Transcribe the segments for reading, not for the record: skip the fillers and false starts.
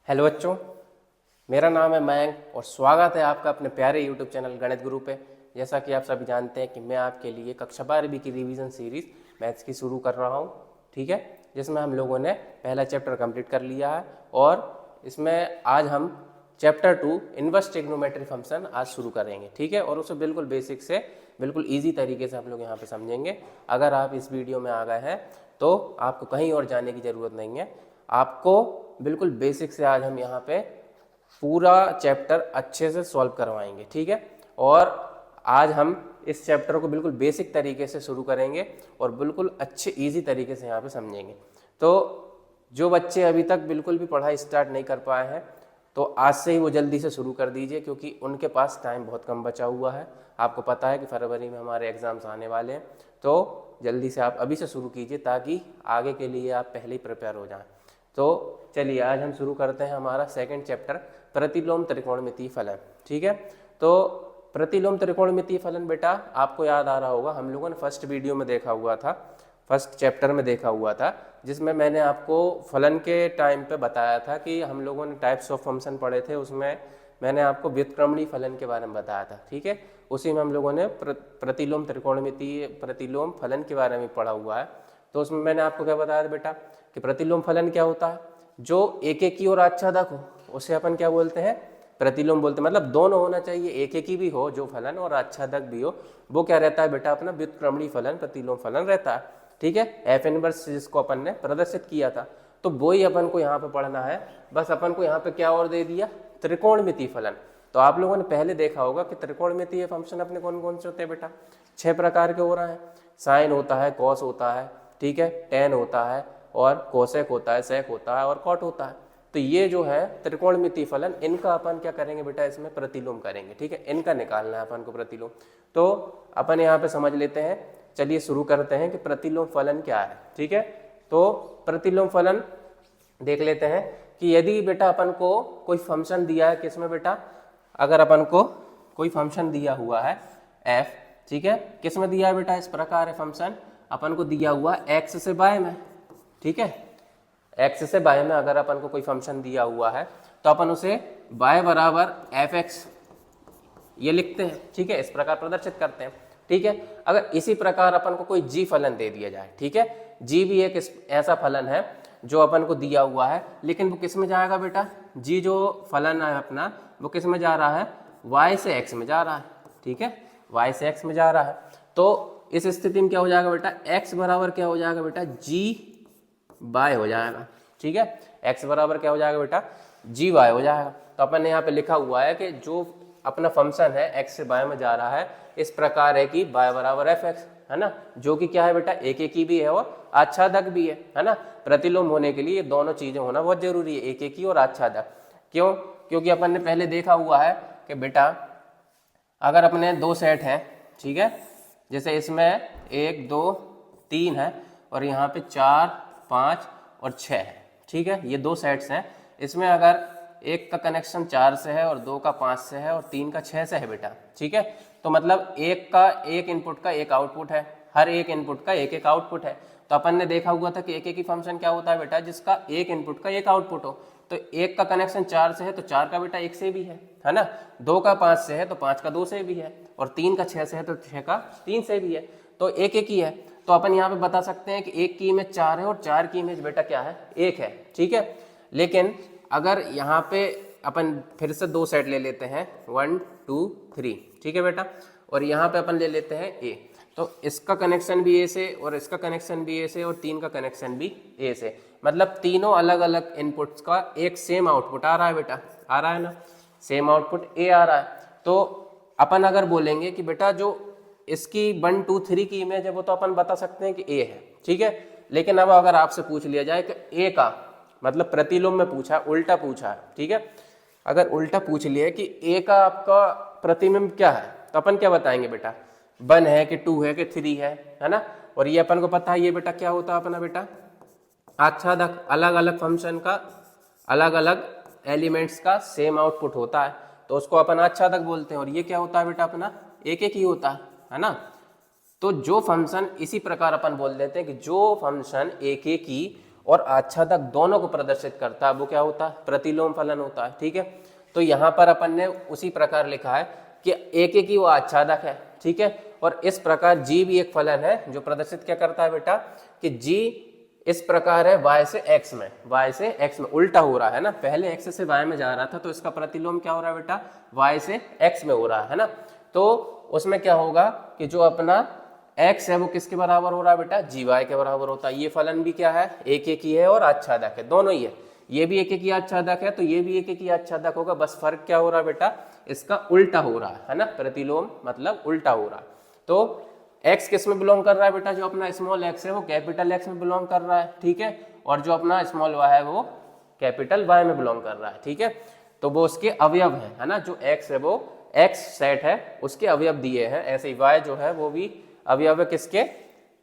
Hello बच्चों, मेरा नाम है मयंक और स्वागत है आपका अपने प्यारे यूट्यूब चैनल गणित गुरु पे। जैसा कि आप सभी जानते हैं कि मैं आपके लिए कक्षा 12वीं की रिवीजन सीरीज मैथ्स की शुरू कर रहा हूँ, ठीक है, जिसमें हम लोगों ने पहला चैप्टर कंप्लीट कर लिया है और इसमें आज हम चैप्टर 2 इनवर्स ट्रिग्नोमेट्री फंक्शन आज शुरू करेंगे, ठीक है, और उसे बिल्कुल बेसिक से बिल्कुल ईजी तरीके से हम लोग यहाँ पे समझेंगे। अगर आप इस वीडियो में आ गए हैं तो आपको कहीं और जाने की ज़रूरत नहीं है, आपको बिल्कुल बेसिक से आज हम यहाँ पे पूरा चैप्टर अच्छे से सॉल्व करवाएंगे, ठीक है। और आज हम इस चैप्टर को बिल्कुल बेसिक तरीके से शुरू करेंगे और बिल्कुल अच्छे इजी तरीके से यहाँ पे समझेंगे। तो जो बच्चे अभी तक बिल्कुल भी पढ़ाई स्टार्ट नहीं कर पाए हैं तो आज से ही वो जल्दी से शुरू कर दीजिए, क्योंकि उनके पास टाइम बहुत कम बचा हुआ है। आपको पता है कि फरवरी में हमारे एग्ज़ाम्स आने वाले हैं, तो जल्दी से आप अभी से शुरू कीजिए ताकि आगे के लिए आप पहले ही प्रिपेयर हो जाएं। तो चलिए आज हम शुरू करते हैं हमारा सेकंड चैप्टर प्रतिलोम त्रिकोणमितीय फलन, ठीक है। तो प्रतिलोम त्रिकोणमितीय फलन बेटा आपको याद आ रहा होगा, हम लोगों ने फर्स्ट वीडियो में देखा हुआ था, फर्स्ट चैप्टर में देखा हुआ था, जिसमें मैंने आपको फलन के टाइम पे बताया था कि हम लोगों ने टाइप्स ऑफ फंक्शन पढ़े थे, उसमें मैंने आपको व्युत्क्रमणीय फलन के बारे में बताया था, ठीक है। उसी में हम लोगों ने प्रतिलोम त्रिकोणमितीय प्रतिलोम फलन के बारे में पढ़ा हुआ है। तो उसमें मैंने आपको क्या बताया था बेटा कि प्रतिलोम फलन क्या होता है, जो एक एक की और आच्छादक हो उसे अपन क्या बोलते हैं, प्रतिलोम बोलते हैं। मतलब दोनों होना चाहिए, एक एक ही भी हो जो फलन और आच्छादक भी हो, वो क्या रहता है बेटा अपना व्युत्क्रमणीय फलन प्रतिलोम फलन रहता है, ठीक है। एफ इनवर्स जिसको अपन ने प्रदर्शित किया था, तो वो ही अपन को यहाँ पे पढ़ना है। बस अपन को यहाँ पे क्या और दे दिया, त्रिकोणमितीय फलन। तो आप लोगों ने पहले देखा होगा कि त्रिकोणमितीय फंक्शन अपने कौन कौन से होते हैं बेटा, 6 प्रकार के हो रहे हैं। साइन होता है, कॉस होता है, ठीक है, टेन होता है और कोसेक होता है, सेक होता है और कॉट होता है। तो ये जो है त्रिकोणमितीय फलन, इनका अपन क्या करेंगे बेटा, इसमें प्रतिलोम करेंगे, ठीक है। इनका निकालना है अपन को प्रतिलोम। तो अपन यहाँ पे समझ लेते हैं, चलिए शुरू करते हैं कि प्रतिलोम फलन क्या है, ठीक है। तो प्रतिलोम फलन देख लेते हैं कि यदि बेटा अपन को कोई फंक्शन दिया है, किसमें बेटा, अगर अपन को कोई फंक्शन दिया हुआ है f, ठीक है, किसमें दिया है बेटा, इस प्रकार है फंक्शन अपन को दिया हुआ x से y में, ठीक है, x से y में अगर अपन को कोई फंक्शन दिया हुआ है तो अपन उसे y बराबर fx ये लिखते हैं, ठीक है, इस प्रकार प्रदर्शित करते हैं, ठीक है। अगर इसी प्रकार अपन को कोई g फलन दे दिया जाए, ठीक है, g भी एक ऐसा फलन है जो अपन को दिया हुआ है, लेकिन वो किस में जाएगा बेटा, g जो फलन है अपना वो किस में जा रहा है, y से x में जा रहा है, ठीक है, y से x में जा रहा है। तो इस स्थिति में क्या हो जाएगा बेटा, x बराबर क्या हो जाएगा बेटा, g y हो जाएगा, ठीक है, x बराबर क्या हो जाएगा बेटा, g y हो जाएगा। तो अपन ने यहाँ पे लिखा हुआ है कि जो अपना फंक्शन है x से y में जा रहा है इस प्रकार है कि y बराबर fx, है ना, जो कि क्या है बेटा, एक एक ही भी है और आच्छादक भी है ना। प्रतिलोम होने के लिए ये दोनों चीजें होना बहुत जरूरी है, एक एक ही और आच्छादक। क्यों, क्योंकि अपन ने पहले देखा हुआ है कि बेटा अगर अपने दो सेट हैं, ठीक है, जैसे इसमें 1 2 3 है और यहाँ पे 4 5 और 6 है, ठीक है, ये दो सेट्स हैं। इसमें अगर एक का कनेक्शन 4 से है और 2 का 5 से है और 3 का 6 से है बेटा, ठीक है, तो मतलब एक का एक इनपुट का एक आउटपुट है, हर एक इनपुट का एक एक आउटपुट है। तो अपन ने देखा हुआ था कि एक एक ही फंक्शन क्या होता है बेटा, जिसका एक इनपुट का एक आउटपुट हो। तो एक का कनेक्शन 4 से है तो 4 का बेटा 1 से भी है ना, 2 का 5 से है तो 5 का 2 से भी है और 3 का 6 से है तो 6 का 3 से भी है, तो एक एक ही है। तो अपन यहाँ पे बता सकते हैं कि एक की इमेज 4 है और 4 की इमेज बेटा क्या है, 1 है, ठीक है। लेकिन अगर यहाँ पे अपन फिर से दो सेट ले लेते हैं 1 2 3, ठीक है बेटा, और यहाँ पे अपन ले लेते हैं a, तो इसका कनेक्शन भी a से और इसका कनेक्शन भी a से और 3 का कनेक्शन भी a से, मतलब तीनों अलग अलग इनपुट्स का एक सेम आउटपुट आ रहा है बेटा, आ रहा है ना, सेम आउटपुट a आ रहा है। तो अपन अगर बोलेंगे कि बेटा जो इसकी 1 2 3 की इमेज है वो तो अपन बता सकते हैं कि a है, ठीक है। लेकिन अब अगर आपसे पूछ लिया जाए कि a का मतलब प्रतिलोम में पूछा, उल्टा पूछा है, ठीक है, अगर उल्टा पूछ लिया कि a का आपका प्रतिबिंब क्या है तो अपन क्या बताएंगे बेटा, 1 है कि 2 है कि 3 है ना। और ये अपन को पता है ये बेटा क्या होता है अपना बेटा, आच्छादक, अलग अलग फंक्शन का अलग अलग एलिमेंट्स का सेम आउटपुट होता है तो उसको अपन आच्छादक बोलते हैं। और ये क्या होता है बेटा अपना, एक एक ही होता है ना। तो जो फंक्शन इसी प्रकार अपन बोल देते हैं कि जो फंक्शन एक एक ही और आच्छादक दोनों को प्रदर्शित करता है वो क्या होता है, प्रतिलोम फलन होता है। ठीक है, तो यहाँ पर अपन ने उसी प्रकार लिखा है कि एक एक ही वो आच्छादक है। ठीक है, और इस प्रकार जी भी एक फलन है जो प्रदर्शित क्या करता है बेटा कि जी इस प्रकार है y से x में, y से x में उल्टा हो रहा है ना, पहले x से y में जा रहा था तो इसका प्रतिलोम क्या हो रहा है बेटा, y से x में हो रहा है ना। तो उसमें क्या होगा कि जो अपना x है वो किसके बराबर हो रहा है बेटा, जी y के बराबर होता है। ये फलन भी क्या है, एक एक ही है और आच्छादक है, दोनों ही है, ये भी एक एक ही आच्छादक है तो ये भी एक एक ही आच्छादक होगा, बस फर्क क्या हो रहा है बेटा, इसका उल्टा हो रहा है ना, प्रतिलोम मतलब उल्टा हो रहा है। तो x किस में बिलोंग कर रहा है बेटा, जो अपना स्मॉल x है वो कैपिटल X में बिलोंग कर रहा है। ठीक है, और जो अपना स्मॉल y है वो कैपिटल Y में बिलोंग कर रहा है। ठीक है, तो वो उसके अवयव है ना, जो x है वो x सेट है उसके अवयव दिए हैं, ऐसे ही y जो है वो भी अवयव है किसके,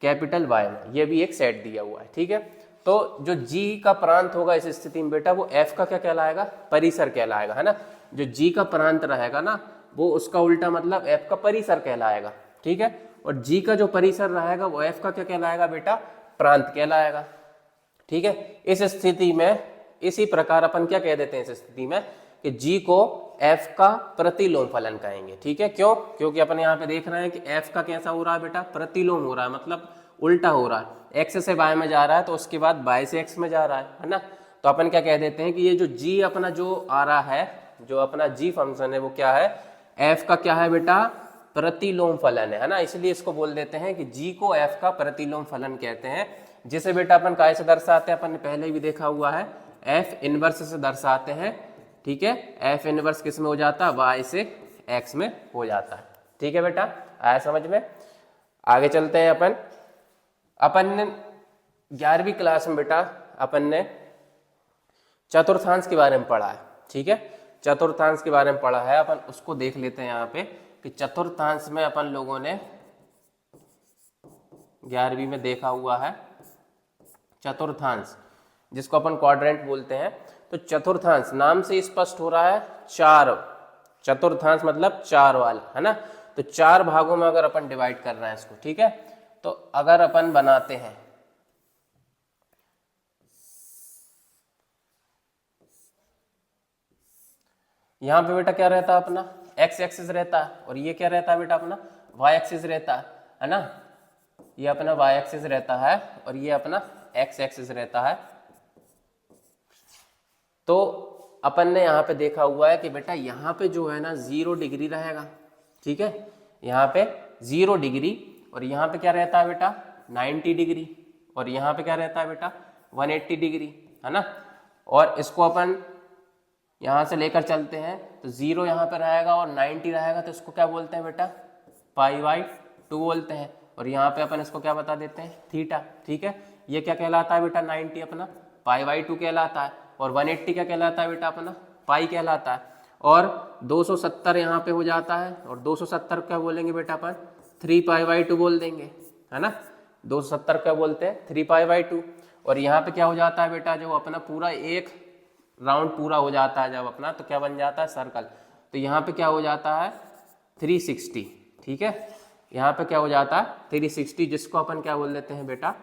कैपिटल Y में, ये भी एक सेट दिया हुआ है। ठीक है, तो जो g का प्रांत होगा इस स्थिति में बेटा वो f का क्या कहलाएगा, परिसर कहलाएगा, है ना। जो g का प्रांत रहेगा ना वो उसका उल्टा मतलब f का परिसर कहलाएगा। ठीक है, और g का जो परिसर रहेगा वो f का क्या कहलाएगा बेटा, प्रांत कहलाएगा। ठीक है, इस स्थिति में इसी प्रकार अपन क्या कह देते हैं इस स्थिति में कि g को f का प्रतिलोम फलन कहेंगे। ठीक है, क्यों, क्योंकि अपन यहाँ पे देख रहे हैं कि f का कैसा हो रहा है बेटा, प्रतिलोम हो रहा है, मतलब उल्टा हो रहा है, x से y में जा रहा है तो उसके बाद y से x में जा रहा है ना। तो अपन क्या कह देते हैं कि ये जो g अपना जो आ रहा है, जो अपना g फंक्शन है वो क्या है, f का क्या है बेटा, प्रतिलोम फलन है ना, इसलिए इसको बोल देते हैं कि g को f का प्रतिलोम फलन कहते हैं, जिसे बेटा अपन काय से दर्शाते हैं, अपन ने पहले भी देखा हुआ है, f इनवर्स से दर्शाते हैं। ठीक है, f इनवर्स किस में हो जाता है, y से x में हो जाता है। ठीक है बेटा, आया समझ में। आगे चलते हैं अपन ने 11वीं क्लास में बेटा अपन ने चतुर्थांश के बारे में पढ़ा है। ठीक है, चतुर्थांश के बारे में पढ़ा है, अपन उसको देख लेते हैं यहाँ पे कि चतुर्थांश में अपन लोगों ने 11वीं में देखा हुआ है चतुर्थांश, जिसको अपन क्वाड्रेंट बोलते हैं। तो चतुर्थांश नाम से स्पष्ट हो रहा है चार, चतुर्थांश मतलब चार वाला, है ना। तो चार भागों में अगर अपन डिवाइड कर रहे हैं इसको, ठीक है, तो अगर अपन बनाते हैं यहां पे बेटा क्या रहता है अपना, x एक्सिस रहता है, और ये क्या रहता है बेटा अपना y एक्सिस रहता है ना, ये अपना y एक्सिस रहता है और ये अपना x एक्सिस रहता है। तो अपन ने यहाँ पे देखा हुआ है कि बेटा यहाँ पे जो है ना 0 डिग्री रहेगा। ठीक है, यहाँ पे 0 डिग्री, और यहाँ पे क्या रहता है बेटा 90 डिग्री, और यहाँ पे क्या रहता है बेटा 180 डिग्री, है ना। और इसको अपन यहाँ से लेकर चलते हैं तो 0 यहाँ पे रहेगा और 90 रहेगा, तो इसको क्या बोलते हैं बेटा π/2 बोलते हैं, और यहाँ पे अपन इसको क्या बता देते हैं थीटा। ठीक है, ये क्या कहलाता है बेटा 90 अपना π/2 कहलाता है, और 180 क्या कहलाता है बेटा अपना पाई कहलाता है, और 270 यहाँ पे हो जाता है, और 270 क्या बोलेंगे बेटा अपन 3π/2 बोल देंगे, है ना। 270 क्या बोलते हैं 3π/2, और यहाँ पे क्या हो जाता है बेटा जो अपना पूरा एक राउंड पूरा हो जाता है जब अपना, तो क्या बन जाता है सर्कल, तो यहाँ पे क्या हो जाता है 360। ठीक है, यहाँ पे क्या हो जाता है 360, जिसको अपन क्या बोल देते हैं बेटा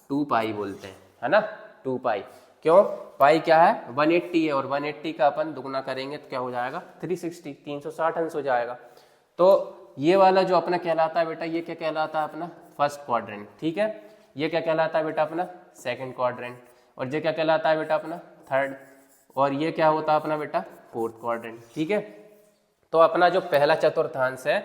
2π बोलते हैं, है ना 2π। क्यों, पाई क्या है 180 है, और 180 का अपन दुगना करेंगे तो क्या हो जाएगा 360, 360 अंश हो जाएगा। तो ये वाला जो अपना कहलाता है बेटा, ये क्या कहलाता है अपना फर्स्ट क्वाड्रेंट। ठीक है, ये क्या कहलाता है बेटा अपना सेकंड क्वाड्रेंट, और ये क्या कहलाता है बेटा अपना थर्ड, और ये क्या होता है अपना बेटा फोर्थ क्वाड्रेंट। ठीक है, तो अपना जो पहला चतुर्थांश है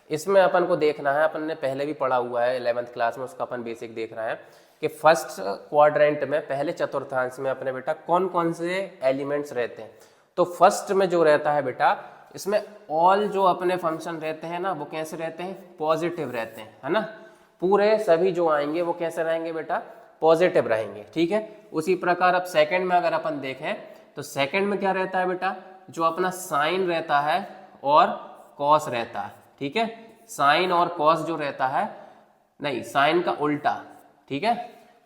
इसमें अपन को देखना है, अपन ने पहले भी पढ़ा हुआ है 11th क्लास में, उसका अपन बेसिक देख रहे हैं कि फर्स्ट क्वाड्रेंट में पहले चतुर्थांश में अपने बेटा कौन कौन से एलिमेंट्स रहते हैं। तो फर्स्ट में जो रहता है बेटा इसमें ऑल जो अपने फंक्शन रहते हैं ना वो कैसे रहते हैं, पॉजिटिव रहते हैं, है ना। पूरे सभी जो आएंगे वो कैसे रहेंगे बेटा पॉजिटिव रहेंगे। ठीक है, उसी प्रकार अब सेकंड में अगर अपन देखें तो सेकंड में क्या रहता है बेटा, जो अपना साइन रहता है और कॉस रहता है। ठीक है, साइन और कॉस जो रहता है, नहीं साइन का उल्टा, ठीक है,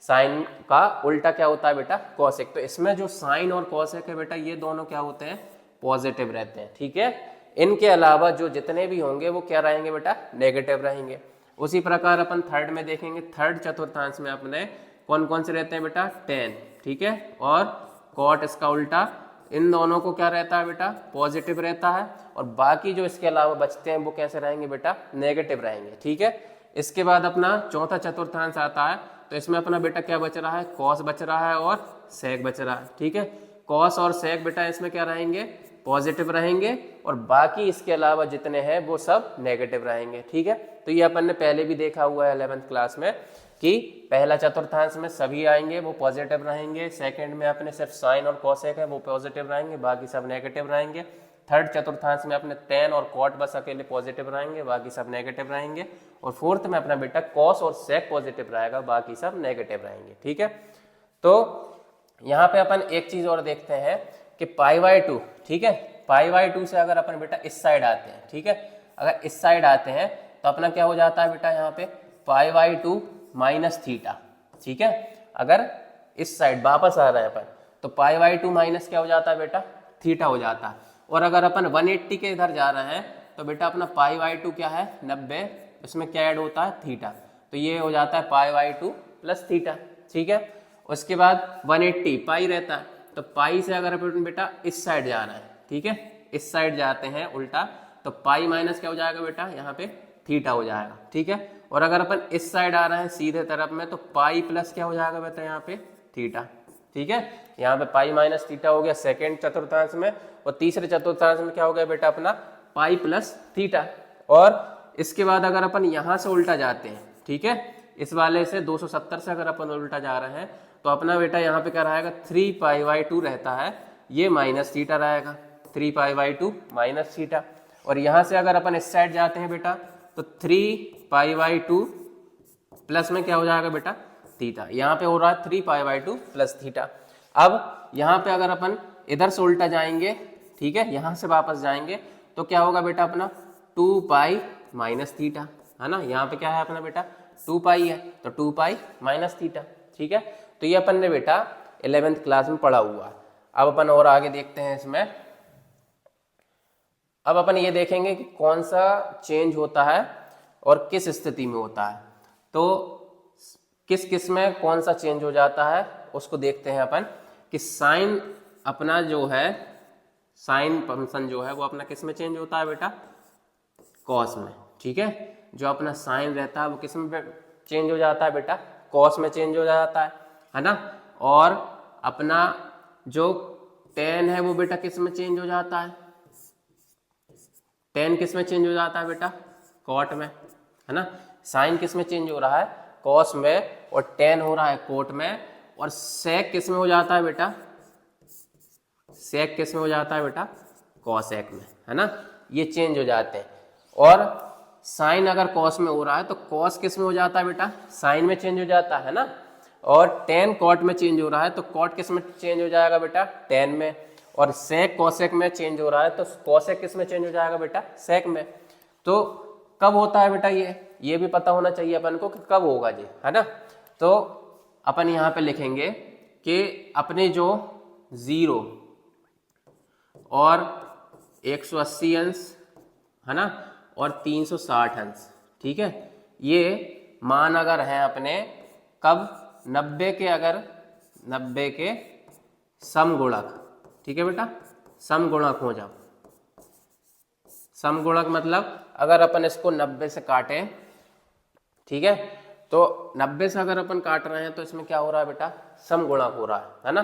साइन का उल्टा क्या होता है बेटा कॉसेक। तो इसमें जो साइन और कॉसेक है बेटा ये दोनों क्या होते हैं पॉजिटिव रहते हैं। ठीक है, इनके अलावा जो जितने भी होंगे वो क्या रहेंगे बेटा नेगेटिव रहेंगे। उसी प्रकार अपन थर्ड में देखेंगे, थर्ड चतुर्थांश में अपने कौन कौन से रहते हैं बेटा 10, ठीक है, और कॉट इसका उल्टा, इन दोनों को क्या रहता है बेटा, पॉजिटिव रहता है, और बाकी जो इसके अलावा बचते हैं वो कैसे रहेंगे बेटा, नेगेटिव रहेंगे। ठीक है, इसके बाद अपना चौथा चतुर्थांश आता है, तो इसमें अपना बेटा क्या बच रहा है, कॉस बच रहा है और सेक बच रहा है। ठीक है, कॉस और सेक बेटा इसमें क्या रहेंगे, पॉजिटिव रहेंगे, और बाकी इसके अलावा जितने हैं वो सब नेगेटिव रहेंगे। ठीक है, तो ये अपन ने पहले भी देखा हुआ है 11th क्लास में कि पहला चतुर्थांश में सभी आएंगे वो पॉजिटिव रहेंगे, सेकंड में अपने सिर्फ साइन और कोसेक है वो पॉजिटिव रहेंगे, बाकी सब नेगेटिव रहेंगे। थर्ड चतुर्थांश में अपने टेन और कॉट बस अकेले पॉजिटिव रहेंगे, बाकी सब नेगेटिव रहेंगे, और फोर्थ में अपना बेटा कॉस और सेक पॉजिटिव रहेगा, बाकी सब नेगेटिव रहेंगे। ठीक है, तो यहाँ पे अपन एक चीज और देखते हैं कि π/2, ठीक है, π/2 से अगर अपन बेटा इस साइड आते हैं, ठीक है, अगर इस साइड आते हैं तो अपना क्या हो जाता है बेटा, यहाँ पे π/2 माइनस थीटा। ठीक है, अगर इस साइड वापस आ रहे हैं अपन तो π/2 माइनस क्या हो जाता है बेटा, थीटा हो जाता है, और अगर अपन 180 के इधर जा रहे हैं तो बेटा अपना π/2 क्या है, 90, इसमें क्या ऐड होता है, थीटा, तो ये हो जाता है π/2 प्लस थीटा। ठीक है, उसके बाद 180 पाई रहता है, तो पाई से अगर अपन बेटा इस साइड जा रहे हैं, ठीक है, इस साइड जाते हैं उल्टा, तो पाई माइनस क्या हो जाएगा बेटा, यहाँ पे थीटा हो जाएगा। ठीक है, और अगर अपन इस साइड आ रहे हैं सीधे तरफ में तो पाई प्लस क्या हो जाएगा बेटा, यहाँ पे थीटा। ठीक है, यहाँ पे पाई माइनस थीटा हो गया सेकेंड चतुर्थांश में, और तीसरे चतुर्थांश में क्या हो गया बेटा अपना पाई प्लस थीटा। और इसके बाद अगर अपन यहाँ से उल्टा जाते हैं, ठीक है, इस वाले से 270 से अगर अपन उल्टा जा रहे हैं तो अपना बेटा यहाँ पे क्या रहेगा, 3π/2 रहता है, ये माइनस थीटा रहेगा, 3π/2 माइनस थीटा। और यहाँ से अगर अपन इस साइड जाते हैं बेटा तो 3π/2 प्लस में क्या हो जाएगा बेटा, थीटा, यहाँ पे हो रहा है 3π/2 प्लस थीटा। अब यहाँ पे अगर अपन इधर से उल्टा जाएंगे, ठीक है, यहाँ से वापस जाएंगे तो क्या होगा बेटा अपना 2π माइनस थीटा, है ना, यहाँ पे क्या है अपना बेटा 2π है, तो 2π माइनस थीटा। ठीक है, तो ये अपन ने बेटा 11th क्लास में पढ़ा हुआ है। अब अपन और आगे देखते हैं इसमें, अब अपन ये देखेंगे कि कौन सा चेंज होता है और किस स्थिति में होता है, तो किस किस में कौन सा चेंज हो जाता है उसको देखते हैं अपन, कि साइन अपना जो है, साइन फंक्शन जो है वो अपना किस में चेंज होता है बेटा, कॉस में। ठीक है, जो अपना साइन रहता है वो किस में चेंज हो जाता है बेटा, कॉस में चेंज हो जाता है ना, और अपना जो टेन है वो बेटा किस में चेंज हो जाता है, टेन किस में चेंज हो जाता है बेटा, कॉट में, है ना, साइन किस में चेंज हो रहा है, कॉस में, और टेन हो रहा है कोट में, और सेक किस में हो जाता है बेटा, सेक किस में हो जाता है बेटा, कॉसेक में, है ना, ये चेंज हो जाते हैं। और साइन अगर कॉस में हो रहा है तो कॉस किस में हो जाता है बेटा, साइन में चेंज हो जाता है ना, और टेन कॉट में चेंज हो रहा है तो कॉट किस में चेंज हो जाएगा बेटा, टेन में, और सेक कॉसेक में चेंज हो रहा है तो कॉसेक किस में चेंज हो जाएगा बेटा, सेक में। तो कब होता है बेटा, ये भी पता होना चाहिए अपन को कि कब होगा जी, है ना। तो अपन यहाँ पे लिखेंगे कि अपने जो 0 और 180 अंश, है ना, और 360 अंश, ठीक है, ये मान अगर हैं अपने कब, 90 के, अगर 90 के समगुणक, ठीक है बेटा, समगुणक हो जाओ, समगुणक मतलब अगर अपन इसको 90 से काटें, ठीक है, तो 90 से अगर अपन काट रहे हैं तो इसमें क्या हो रहा है बेटा, समगुणक हो रहा है ना,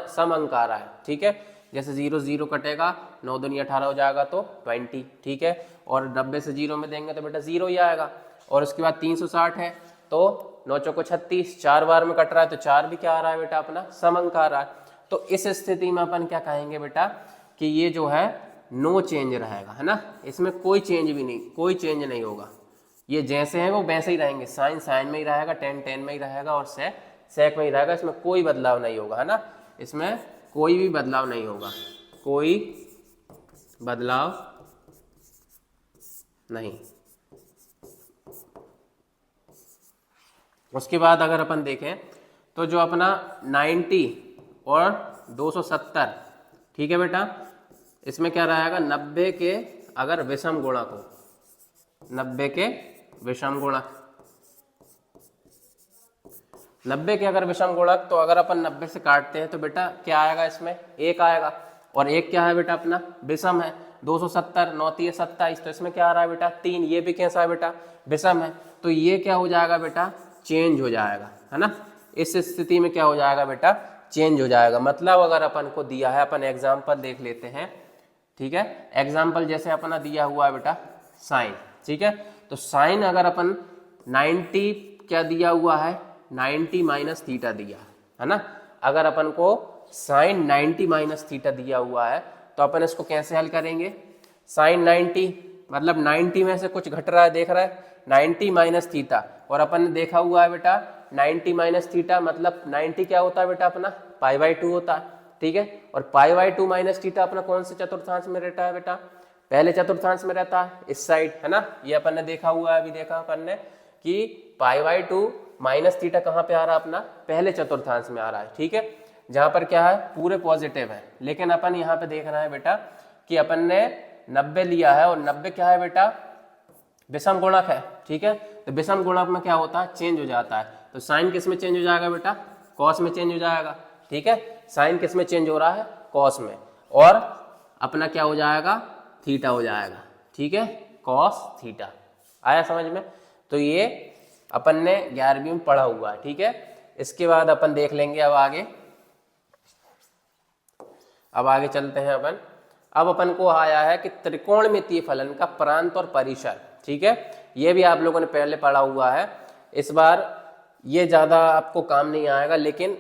सम अंक आ रहा है। ठीक है, जैसे 0 0 कटेगा, 9 दूनी 18 हो जाएगा तो 20, ठीक है, और 90 से 0 में देंगे तो बेटा 0 ही आएगा। और उसके बाद 360 है तो 9 चौको 36, 4 बार में कट रहा है तो 4 भी क्या आ रहा है बेटा अपना, सम अंक आ रहा है। तो इस स्थिति में अपन क्या कहेंगे बेटा कि ये जो है नो चेंज रहेगा, है ना, इसमें कोई चेंज भी नहीं, कोई चेंज नहीं होगा, ये जैसे हैं वो वैसे ही रहेंगे, साइन साइन में ही रहेगा, टेन टेन में ही रहेगा, और सेक सेक में ही रहेगा, इसमें कोई बदलाव नहीं होगा, है ना, इसमें कोई भी बदलाव नहीं होगा, कोई बदलाव नहीं। उसके बाद अगर अपन देखें तो जो अपना 90 और 270, ठीक है बेटा, इसमें क्या रहेगा, 90 के अगर विषम गुणक हो, 90 के विषम गुणक, 90 के अगर विषम गुणक, तो अगर अपन 90 से काटते हैं तो बेटा क्या आएगा, इसमें 1 आएगा। और 1 क्या है बेटा अपना विषम है, 270 9 3 27, तो इसमें क्या आ रहा है बेटा 3, ये भी कैसा है बेटा विषम है। तो ये क्या हो जाएगा बेटा चेंज हो जाएगा, है ना। इस स्थिति में क्या हो जाएगा बेटा चेंज हो जाएगा। मतलब अगर अपन को दिया है, अपन एग्जाम्पल देख लेते हैं, ठीक है। एग्जाम्पल जैसे अपना दिया हुआ है बेटा साइन, ठीक है। तो साइन अगर अपन 90 क्या दिया हुआ है 90 माइनस थीटा दिया है ना। अगर अपन को साइन 90 माइनस थीटा दिया हुआ है तो अपन इसको कैसे हल करेंगे। साइन 90 मतलब 90 में से कुछ घट रहा है, देख रहा है 90 माइनस थीटा, और अपन ने देखा हुआ है बेटा 90 माइनस थीटा मतलब 90 क्या होता है बेटा अपना π/2 होता है, ठीक है। और π/2 माइनस थीटा अपना कौन से चतुर्थांश में रहता है बेटा, पहले चतुर्थांश में रहता है, इस साइड, है ना। ये अपन ने देखा हुआ है, अभी देखा अपन ने कि π/2 माइनस थीटा कहाँ पे आ रहा है अपना पहले चतुर्थांश में आ रहा है, ठीक है। जहां पर क्या है पूरे पॉजिटिव है। लेकिन अपन यहाँ पे देख रहे हैं बेटा कि अपन ने 90 लिया है, और 90 क्या है बेटा विषम गुणक है, ठीक है। तो विषम गुणक में क्या होता है चेंज हो जाता है। तो साइन किस में चेंज हो जाएगा बेटा कॉस में चेंज हो जाएगा, ठीक है। साइन किस में चेंज हो रहा है कॉस में, और अपना क्या हो जाएगा थीटा हो जाएगा, ठीक है, कॉस थीटा। आया समझ में। तो ये अपन ने 11वीं में पढ़ा हुआ है, ठीक है। इसके बाद अपन देख लेंगे अब आगे चलते हैं अपन। अब अपन को आया है कि त्रिकोणमितीय फलन का प्रांत और परिसर, ठीक है। ये भी आप लोगों ने पहले पढ़ा हुआ है। इस बार ये ज़्यादा आपको काम नहीं आएगा, लेकिन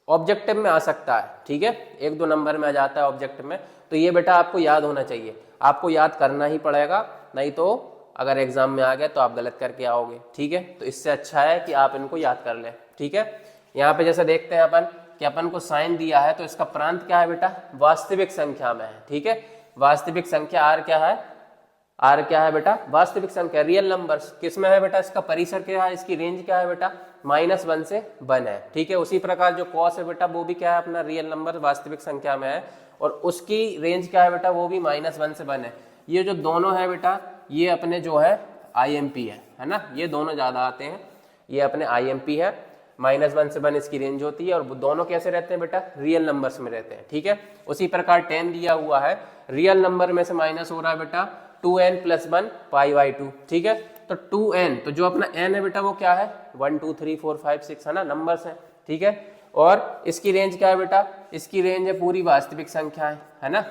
ऑब्जेक्टिव में आ सकता है, ठीक है। 1-2 नंबर में आ जाता है ऑब्जेक्टिव में। तो ये बेटा आपको याद होना चाहिए, आपको याद करना ही पड़ेगा, नहीं तो अगर एग्जाम में आ गए तो आप गलत करके आओगे, ठीक है। तो इससे अच्छा है कि आप इनको याद कर लें, ठीक है। यहाँ पे जैसे देखते हैं अपन कि अपन को साइन दिया है, तो इसका प्रांत क्या है बेटा वास्तविक संख्या में है, ठीक है। वास्तविक संख्या आर क्या है बेटा वास्तविक संख्या रियल नंबर्स। किस में है बेटा इसका परिसर क्या है, इसकी रेंज क्या है बेटा -1 से 1 है, ठीक है। उसी प्रकार जो कॉस है बेटा वो भी क्या है अपना रियल नंबर वास्तविक संख्या में है, और उसकी रेंज क्या है बेटा वो भी -1 से 1 है। ये जो दोनों है बेटा ये अपने जो है IMP है ना, ये दोनों ज्यादा आते हैं, ये अपने IMP है। -1 से 1 इसकी रेंज होती है, और दोनों कैसे रहते हैं बेटा रियल नंबर्स में रहते हैं, ठीक है। उसी प्रकार 10 दिया हुआ है, रियल नंबर में से माइनस हो रहा है बेटा 2n + 1 π/2, ठीक है। तो 2n, तो जो अपना n है बेटा वो क्या है 1 2 3 4 5 6 है ना, नंबर्स हैं, ठीक है। और इसकी रेंज क्या है बेटा, इसकी रेंज है पूरी वास्तविक संख्या है ना।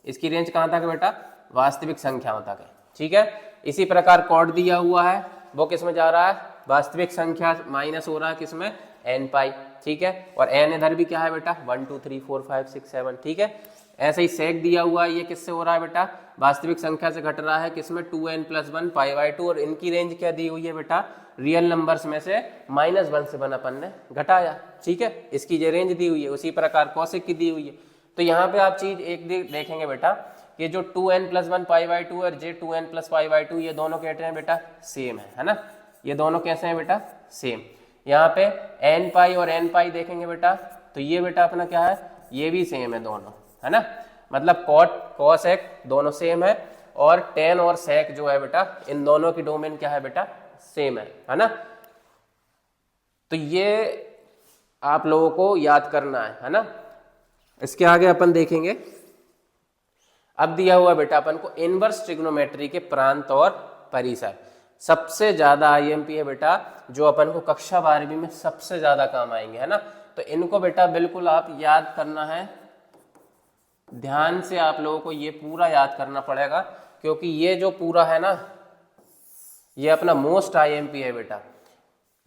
इसकी रेंज कहाँ तक है बेटा वास्तविक संख्याओं तक है, ठीक है। इसी प्रकार कॉड दिया हुआ है, वो किस में जा रहा है वास्तविक संख्या माइनस हो रहा है किसमें n π, ठीक है। और n इधर भी क्या है बेटा 1 2 3 4 5 6 7, ठीक है। ऐसे ही सेक दिया हुआ है, ये किससे हो रहा है बेटा वास्तविक संख्या से घट रहा है, किसमें 2n + 1 π/2, और इनकी रेंज क्या दी हुई है बेटा रियल नंबर्स में से -1 से 1 अपन ने घटाया, ठीक है। इसकी जो रेंज दी हुई है, उसी प्रकार कौशिक की दी हुई है। तो यहाँ पे आप चीज एक देखेंगे बेटा कि जो 2n + 1 π/2 और जे 2n + π/2 ये दोनों कहते हैं बेटा सेम है ना। ये दोनों कैसे हैं बेटा सेम। यहाँ पे n π और n π देखेंगे बेटा, तो ये बेटा अपना क्या है ये भी सेम है दोनों, है ना। मतलब कॉट कॉसेक दोनों सेम है, और टेन और सेक जो है बेटा इन दोनों की डोमेन क्या है बेटा सेम है ना। तो ये आप लोगों को याद करना है ना। इसके आगे अपन देखेंगे। अब दिया हुआ बेटा अपन को इनवर्स ट्रिग्नोमेट्री के प्रांत और परिसर। सबसे ज्यादा IMP है बेटा जो अपन को कक्षा 12वीं में सबसे ज्यादा काम आएंगे, है ना। तो इनको बेटा बिल्कुल आप याद करना है, ध्यान से आप लोगों को ये पूरा याद करना पड़ेगा, क्योंकि ये जो पूरा है ना ये अपना मोस्ट IMP है बेटा।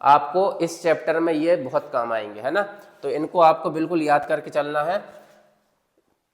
आपको इस चैप्टर में ये बहुत काम आएंगे, है ना। तो इनको आपको बिल्कुल याद करके चलना है,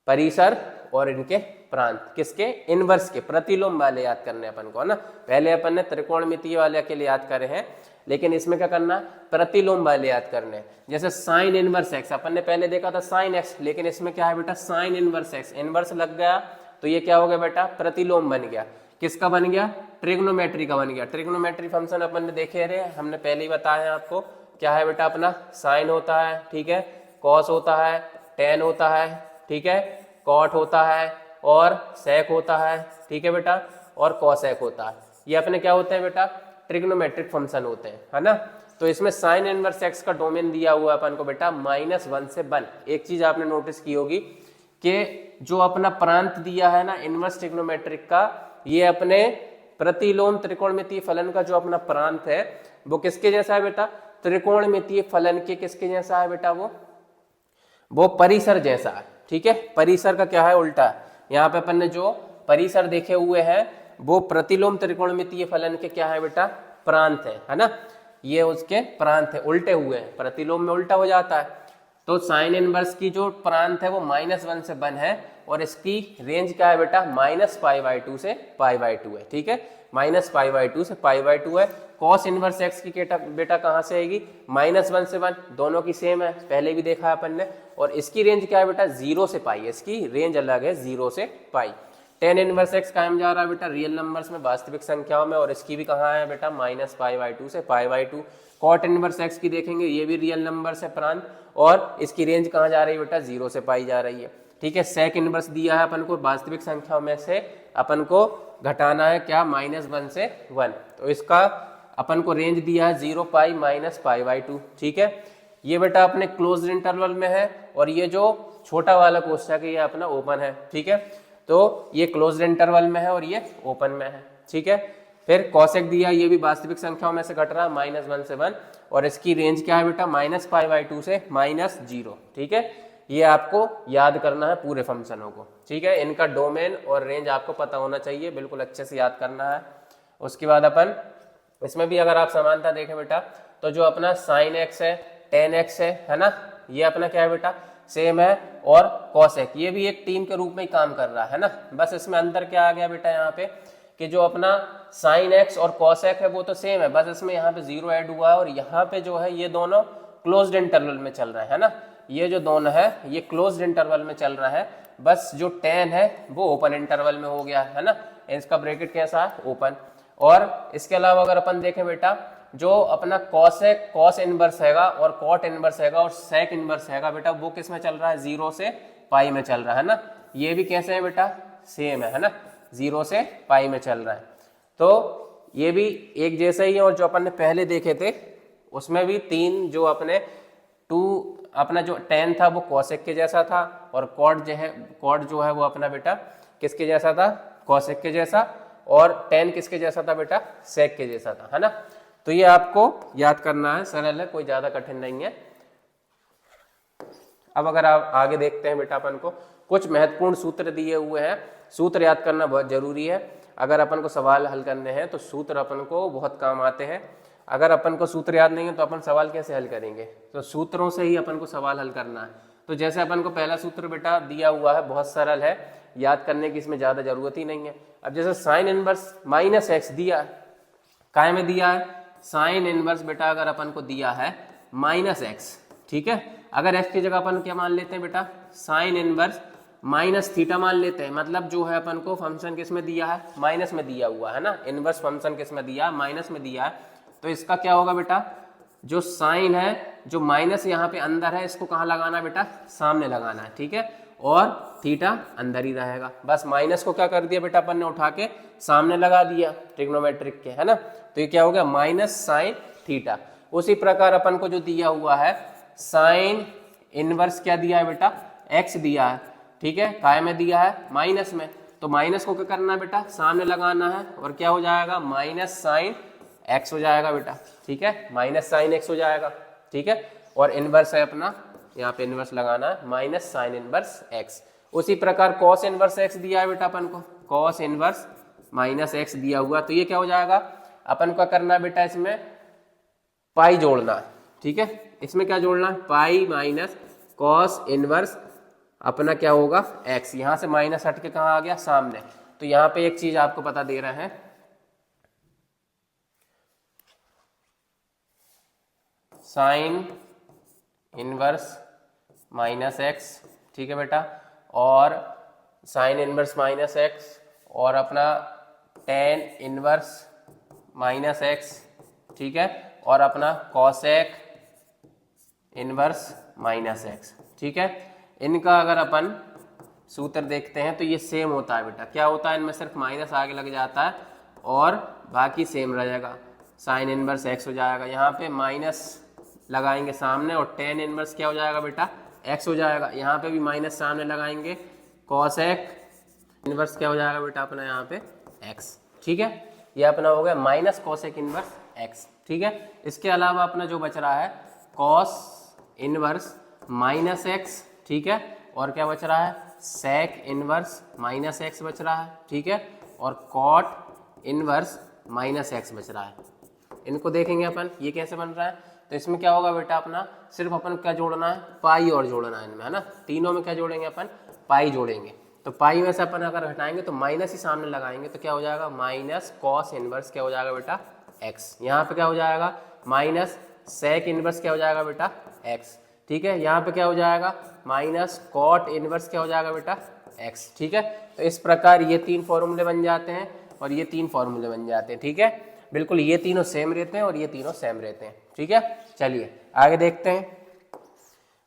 परिसर और इनके प्रांत, किसके इनवर्स के प्रतिलोम वाले याद करने अपन को, है ना। पहले अपन ने त्रिकोणमितीय वाले के लिए याद करे हैं, लेकिन इसमें क्या करना प्रतिलोम वाले याद करने। जैसे साइन इनवर्स एक्स अपन ने पहले देखा था साइन एक्स, लेकिन इसमें क्या है बेटा साइन इनवर्स एक्स, इनवर्स लग गया तो ये क्या हो गया बेटा प्रतिलोम बन गया। किसका बन गया ट्रिग्नोमेट्री का बन गया। ट्रिग्नोमेट्री फंक्शन अपन ने देखे रहे, हमने पहले ही बताया आपको क्या है बेटा अपना साइन होता है, ठीक है, कॉस होता है, टेन होता है, ठीक है, कॉट होता है और सेक होता है, ठीक है बेटा, और कॉसेक होता है। ये अपने क्या होते हैं बेटा ट्रिग्नोमेट्रिक फंक्शन होते हैं, है ना। तो इसमें साइन इनवर्स एक्स का डोमेन दिया हुआ है अपन को बेटा -1 से 1। एक चीज आपने नोटिस की होगी कि जो अपना प्रांत दिया है ना इनवर्स ट्रिग्नोमेट्रिक का, ये अपने प्रतिलोम त्रिकोणमितीय फलन का जो अपना प्रांत है वो किसके जैसा है बेटा, त्रिकोणमितीय फलन के किसके जैसा है बेटा, वो परिसर जैसा है। ठीक है, परिसर का क्या है, उल्टा है। यहाँ पे अपन ने जो परिसर देखे हुए हैं वो प्रतिलोम त्रिकोणमितीय फलन के क्या है बेटा, प्रांत है ना, ये उसके प्रांत है, उल्टे हुए हैं, प्रतिलोम में उल्टा हो जाता है। तो साइन इनवर्स की जो प्रांत है वो -1 से 1 है और इसकी रेंज क्या है बेटा, -π/2 से π/2 है। ठीक है, -π/2 से π/2 है। कॉस इनवर्स एक्स की बेटा कहाँ से आएगी, -1 से 1, दोनों की सेम है, पहले भी देखा है अपन ने। और इसकी रेंज क्या है बेटा, 0 से पाई, इसकी रेंज अलग है, 0 से पाई। टेन इनवर्स एक्स कायम जा रहा है बेटा रियल नंबर्स में, वास्तविक संख्याओं में, और इसकी भी कहाँ है बेटा, -π/2 से π/2। कॉट इनवर्स एक्स की देखेंगे, ये भी रियल नंबर से प्रांत, और इसकी रेंज कहाँ जा रही है बेटा, 0 से पाई जा रही है। ठीक है, सेक इनवर्स दिया है अपन को, वास्तविक संख्याओं में से अपन को घटाना है क्या, -1 से 1, तो इसका अपन को रेंज दिया है 0 पाई -π/2। ठीक है, ये बेटा अपने क्लोज्ड इंटरवल में है, और ये जो छोटा वाला कोष्ठक है ये अपना ओपन है। ठीक है, तो ये क्लोज्ड इंटरवल में है और ये ओपन में है। ठीक है, फिर कॉसेक दिया, ये भी वास्तविक संख्याओं में से घट रहा है, -1 से 1, और इसकी रेंज क्या है बेटा, -π/2 से -0। ठीक है, ये आपको याद करना है पूरे फंक्शनों को। ठीक है, इनका डोमेन और रेंज आपको पता होना चाहिए, बिल्कुल अच्छे से याद करना है। उसके बाद अपन इसमें भी अगर आप समानता देखें बेटा, तो जो अपना साइन एक्स है, टेन एक्स है ना, ये अपना क्या है बेटा, सेम है। और कॉसेक ये भी एक टीम के रूप में ही काम कर रहा है ना, बस इसमें अंतर क्या आ गया बेटा यहाँ पे, कि जो अपना साइन एक्स और कॉसेक है वो तो सेम है, बस इसमें यहाँ पे 0 ऐड हुआ है, और यहाँ पे जो है ये दोनों क्लोज्ड इंटरवल में चल रहे हैं ना, ये जो दोनों है ये क्लोज्ड इंटरवल में चल रहा है, बस जो टेन है वो ओपन इंटरवल में हो गया है ना, इसका ब्रैकेट कैसा है, ओपन। और इसके अलावा अगर अपन देखें बेटा, जो अपना कॉसेक कॉस इनवर्स हैगा और कॉट इनवर्स हैगा और सेक इनवर्स हैगा बेटा, वो किस में चल रहा है, 0 से पाई में चल रहा है ना, ये भी कैसे है बेटा, सेम है ना, 0 से पाई में चल रहा है। तो ये भी एक जैसा ही है, और जो अपन ने पहले देखे थे उसमें भी तीन, जो अपने अपना जो टेन था वो कॉसेक के जैसा था, और कॉट जो है वो अपना बेटा किसके जैसा था, कॉसेक के जैसा, और टेन किसके जैसा था बेटा, सेक के जैसा था, है ना। तो ये आपको याद करना है, सरल है, कोई ज्यादा कठिन नहीं है। अब अगर आप आगे देखते हैं बेटा, अपन को कुछ महत्वपूर्ण सूत्र दिए हुए हैं, सूत्र याद करना बहुत जरूरी है। अगर अपन को सवाल हल करने हैं तो सूत्र अपन को बहुत काम आते हैं। अगर अपन को सूत्र याद नहीं है तो अपन सवाल कैसे हल करेंगे, तो सूत्रों से ही अपन को सवाल हल करना है। तो जैसे अपन को पहला सूत्र बेटा दिया हुआ है, बहुत सरल है, याद करने की इसमें ज्यादा जरूरत ही नहीं है। अब जैसे साइन इनवर्स -x दिया है, काय में दिया है, साइन इनवर्स बेटा अगर अपन को दिया है -x, ठीक है, अगर x की जगह अपन क्या मान लेते हैं बेटा, साइन इनवर्स -θ मान लेते हैं, मतलब जो है अपन को फंक्शन किस में दिया है, माइनस में दिया हुआ है ना, इनवर्स फंक्शन किस में दिया है, माइनस में दिया है। तो इसका क्या होगा बेटा, जो साइन है, जो माइनस यहाँ पे अंदर है, इसको कहाँ लगाना है बेटा, सामने लगाना है, ठीक है, और थीटा अंदर ही रहेगा। बस माइनस को क्या कर दिया बेटा अपन ने, उठा के सामने लगा दिया ट्रिग्नोमेट्रिक के, है ना। तो ये क्या हो गया, -sin θ। उसी प्रकार अपन को जो दिया हुआ है साइन इनवर्स क्या दिया है बेटा, x दिया है, ठीक है, काय में दिया है, माइनस में। तो माइनस को क्या करना है बेटा, सामने लगाना है, और क्या हो जाएगा, -sin x हो जाएगा बेटा, ठीक है, -sin x हो जाएगा, ठीक है। और इनवर्स है अपना, यहाँ पे इनवर्स लगाना है, -sin इनवर्स x। उसी प्रकार cos इनवर्स x दिया है बेटा अपन को, cos इनवर्स -x दिया हुआ, तो ये क्या हो जाएगा, अपन को करना है बेटा, इसमें पाई जोड़ना है, ठीक है, इसमें क्या जोड़ना है, पाई माइनस cos इनवर्स अपना क्या होगा, x, यहां से माइनस हट के कहाँ आ गया, सामने। तो यहाँ पे एक चीज आपको पता दे रहे हैं, साइन इनवर्स -x, ठीक है बेटा, और साइन इनवर्स -x, और अपना टेन इनवर्स -x, ठीक है, और अपना कॉसेक इनवर्स -x, ठीक है। इनका अगर अपन सूत्र देखते हैं तो ये सेम होता है बेटा, क्या होता है, इनमें सिर्फ माइनस आगे लग जाता है और बाकी सेम रहेगा। साइन इनवर्स एक्स हो जाएगा। यहाँ पे माइनस लगाएंगे सामने और टेन इनवर्स क्या हो जाएगा बेटा, एक्स हो जाएगा। यहाँ पे भी माइनस सामने लगाएंगे, कॉसेक इनवर्स क्या हो जाएगा बेटा अपना यहाँ पे एक्स। ठीक है, ये अपना हो गया माइनस कॉसेक इनवर्स एक्स। ठीक है, इसके अलावा अपना जो बच रहा है कॉस इनवर्स माइनस एक्स। ठीक है, और क्या बच रहा है, सेक इनवर्स माइनस एक्स बच रहा है। ठीक है, और कॉट इनवर्स माइनस एक्स बच रहा है। इनको देखेंगे अपन ये कैसे बन रहा है। तो इसमें क्या होगा बेटा अपना, सिर्फ अपन क्या जोड़ना है, पाई और जोड़ना है इनमें, है ना। तीनों में क्या जोड़ेंगे अपन, पाई जोड़ेंगे। तो पाई में से अपन अगर हटाएंगे तो माइनस ही सामने लगाएंगे तो क्या हो जाएगा, माइनस कॉस इनवर्स क्या हो जाएगा बेटा एक्स। यहाँ पे क्या हो जाएगा, माइनस सेक इनवर्स क्या हो जाएगा बेटा एक्स। ठीक है, यहाँ पे क्या हो जाएगा, माइनस कॉट इनवर्स क्या हो जाएगा बेटा एक्स। ठीक है, तो इस प्रकार ये तीन फॉर्मूले बन जाते हैं और ये तीन फॉर्मूले बन जाते हैं। ठीक है, बिल्कुल ये तीनों सेम रहते हैं और ये तीनों सेम रहते हैं। ठीक है, चलिए आगे देखते हैं।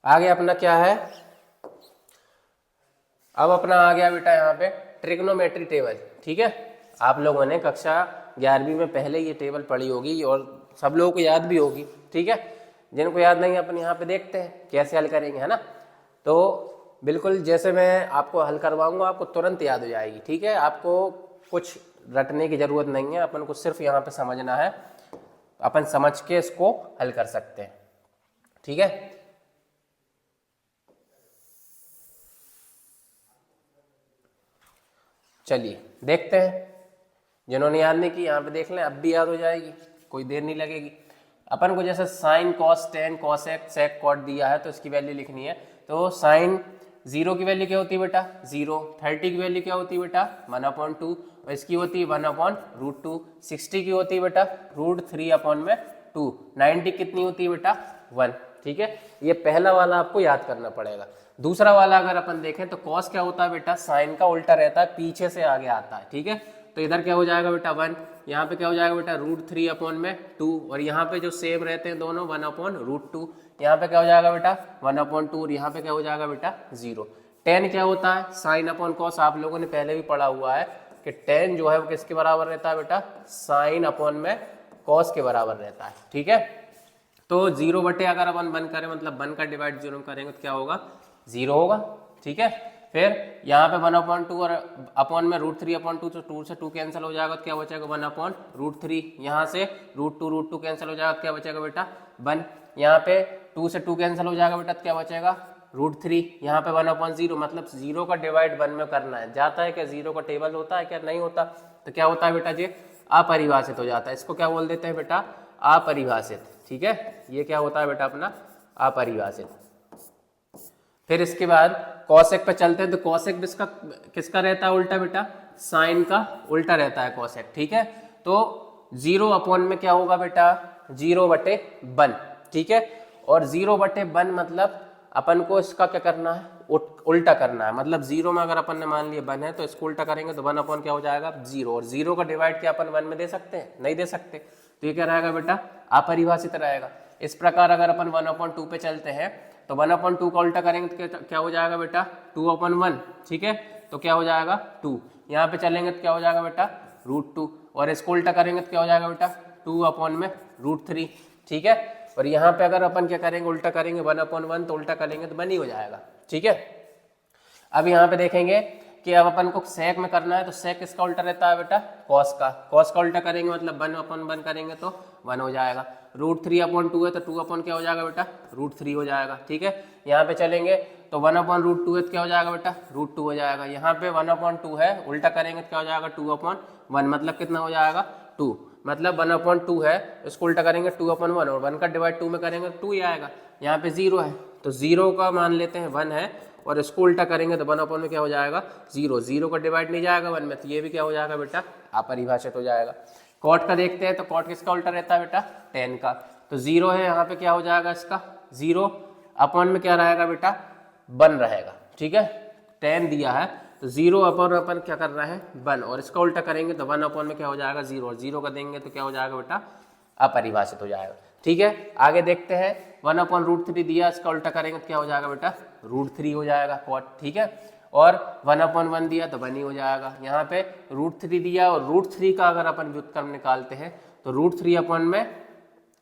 आगे अपना क्या है, अब अपना आ गया बेटा यहाँ पे ट्रिग्नोमेट्री टेबल। ठीक है, आप लोगों ने कक्षा 11वीं में पहले ये टेबल पढ़ी होगी और सब लोगों को याद भी होगी। ठीक है, जिनको याद नहीं अपन यहाँ पे देखते हैं कैसे हल करेंगे, है ना। तो बिल्कुल जैसे मैं आपको हल करवाऊंगा आपको तुरंत याद हो जाएगी। ठीक है, आपको कुछ रटने की जरूरत नहीं है, अपन को सिर्फ यहाँ पे समझना है, अपन समझ के इसको हल कर सकते हैं। ठीक है, चलिए देखते हैं। जिन्होंने याद नहीं की यहाँ पे देख लें, अब भी याद हो जाएगी, कोई देर नहीं लगेगी। अपन को जैसे sine cos tan cosec sec cot दिया है तो इसकी वैल्यू लिखनी है। तो साइन 0 की वैल्यू क्या होती है बेटा 0, 30 की वैल्यू क्या होती है बेटा 1/2 और इसकी होती है 1/√2, 60 की होती है बेटा √3/2, 90 कितनी होती है बेटा 1। ठीक है, ये पहला वाला आपको याद करना पड़ेगा। दूसरा वाला अगर अपन देखें तो कॉस क्या होता है बेटा, साइन का उल्टा रहता है, पीछे से आगे आता है। ठीक है, तो इधर क्या हो जाएगा बेटा 1, यहाँ पे क्या हो जाएगा बेटा √3/2 और यहाँ पे जो सेम रहते हैं दोनों 1/√2, यहाँ पे क्या हो जाएगा बेटा 1/2 और यहाँ पे क्या हो जाएगा बेटा 0। tan क्या होता है, साइन अपॉन कॉस, आप लोगों ने पहले भी पढ़ा हुआ है कि tan जो है वो किसके बराबर रहता है बेटा, साइन अपॉन में कॉस के बराबर रहता है। ठीक है, तो 0 बटे अगर अपन 1 करें मतलब 1 का डिवाइड 0 करेंगे तो क्या होगा 0 होगा। ठीक है, फिर यहाँ पे 1/2 और अपॉन में √3/2, तो 2 से 2 कैंसिल हो जाएगा तो क्या बचेगा 1/√3। यहाँ से √2 कैंसिल हो जाएगा तो क्या बचेगा बेटा 1। यहाँ पे 2 से 2 कैंसिल हो जाएगा बेटा तो क्या बचेगा √3। यहाँ पे 1/0 मतलब 0 का डिवाइड 1 में करना है। जाता है क्या, 0 का टेबल होता है क्या, नहीं होता। तो क्या होता है बेटा जी, अपरिभाषित हो जाता है। इसको क्या बोल देते हैं बेटा, अपरिभाषित। ठीक है, ये क्या होता है बेटा अपना अपरिभाषित। फिर इसके बाद कॉसेक पे चलते हैं। तो कॉसेक किसका रहता है उल्टा बेटा, साइन का उल्टा रहता है कॉसेक। ठीक है, तो 0 अपॉन में क्या होगा बेटा 0/1। ठीक है, और 0/1 मतलब अपन को इसका क्या करना है, उल्टा करना है। मतलब 0 में अगर अपन ने मान लिया 1 है तो इसको उल्टा करेंगे तो 1 अपॉन क्या हो जाएगा 0, और 0 का डिवाइड क्या अपन 1 में दे सकते हैं, नहीं दे सकते। तो ये क्या रहेगा बेटा अपरिभाषित रहेगा। इस प्रकार अगर अपन 1/2 पे चलते हैं तो 1/2 का उल्टा करेंगे तो क्या हो जाएगा बेटा 2/1। ठीक है, तो क्या हो जाएगा 2। यहाँ पे चलेंगे तो क्या हो जाएगा बेटा √2 और इसको उल्टा करेंगे तो क्या हो जाएगा बेटा 2/√3। ठीक है, और यहाँ पे अगर अपन क्या करेंगे उल्टा करेंगे 1/1 तो उल्टा करेंगे तो 1 ही हो जाएगा। ठीक है, अब यहाँ पे देखेंगे कि अब अपन को सेक में करना है। तो सेक किसका उल्टा रहता है बेटा कॉस का। कॉस का उल्टा करेंगे मतलब 1/1 करेंगे तो 1 हो जाएगा। √3/2 है तो 2 अपन क्या हो जाएगा बेटा √3 हो जाएगा। ठीक है, यहाँ पे चलेंगे तो 1/√2 है तो क्या हो जाएगा बेटा √2 हो जाएगा। यहाँ पे 1/2 है, उल्टा करेंगे तो क्या हो जाएगा 2/1 मतलब कितना हो जाएगा 2। मतलब 1/2 है, इसको उल्टा करेंगे 2/1 और 1 का डिवाइड 2 में करेंगे तो 2 ही आएगा। यहाँ पे 0 है तो 0 का मान लेते हैं 1 है और इसको उल्टा करेंगे तो 1/1 में क्या हो जाएगा 0। 0 का डिवाइड नहीं जाएगा 1 में तो ये भी क्या हो जाएगा बेटा अपरिभाषित हो जाएगा। कॉट का देखते हैं तो कॉट किसका उल्टा रहता है बेटा tan का। तो 0 है, यहाँ पे क्या हो जाएगा इसका 0 अपॉन में क्या रहेगा बेटा 1 रहेगा। ठीक है, tan दिया है तो 0 अपॉन अपन क्या कर रहा है 1 और इसका उल्टा करेंगे तो 1 अपॉन में क्या हो जाएगा 0 और 0 का देंगे तो क्या हो जाएगा बेटा अपरिभाषित हो जाएगा। ठीक है, आगे देखते हैं 1/√3 दिया, इसका उल्टा करेंगे तो क्या हो जाएगा बेटा √3 हो जाएगा कॉट। ठीक है, और 1/1 दिया तो 1 ही हो जाएगा। यहाँ पे √3 दिया और √3 का अगर अपन व्युत्क्रम निकालते हैं तो √3/में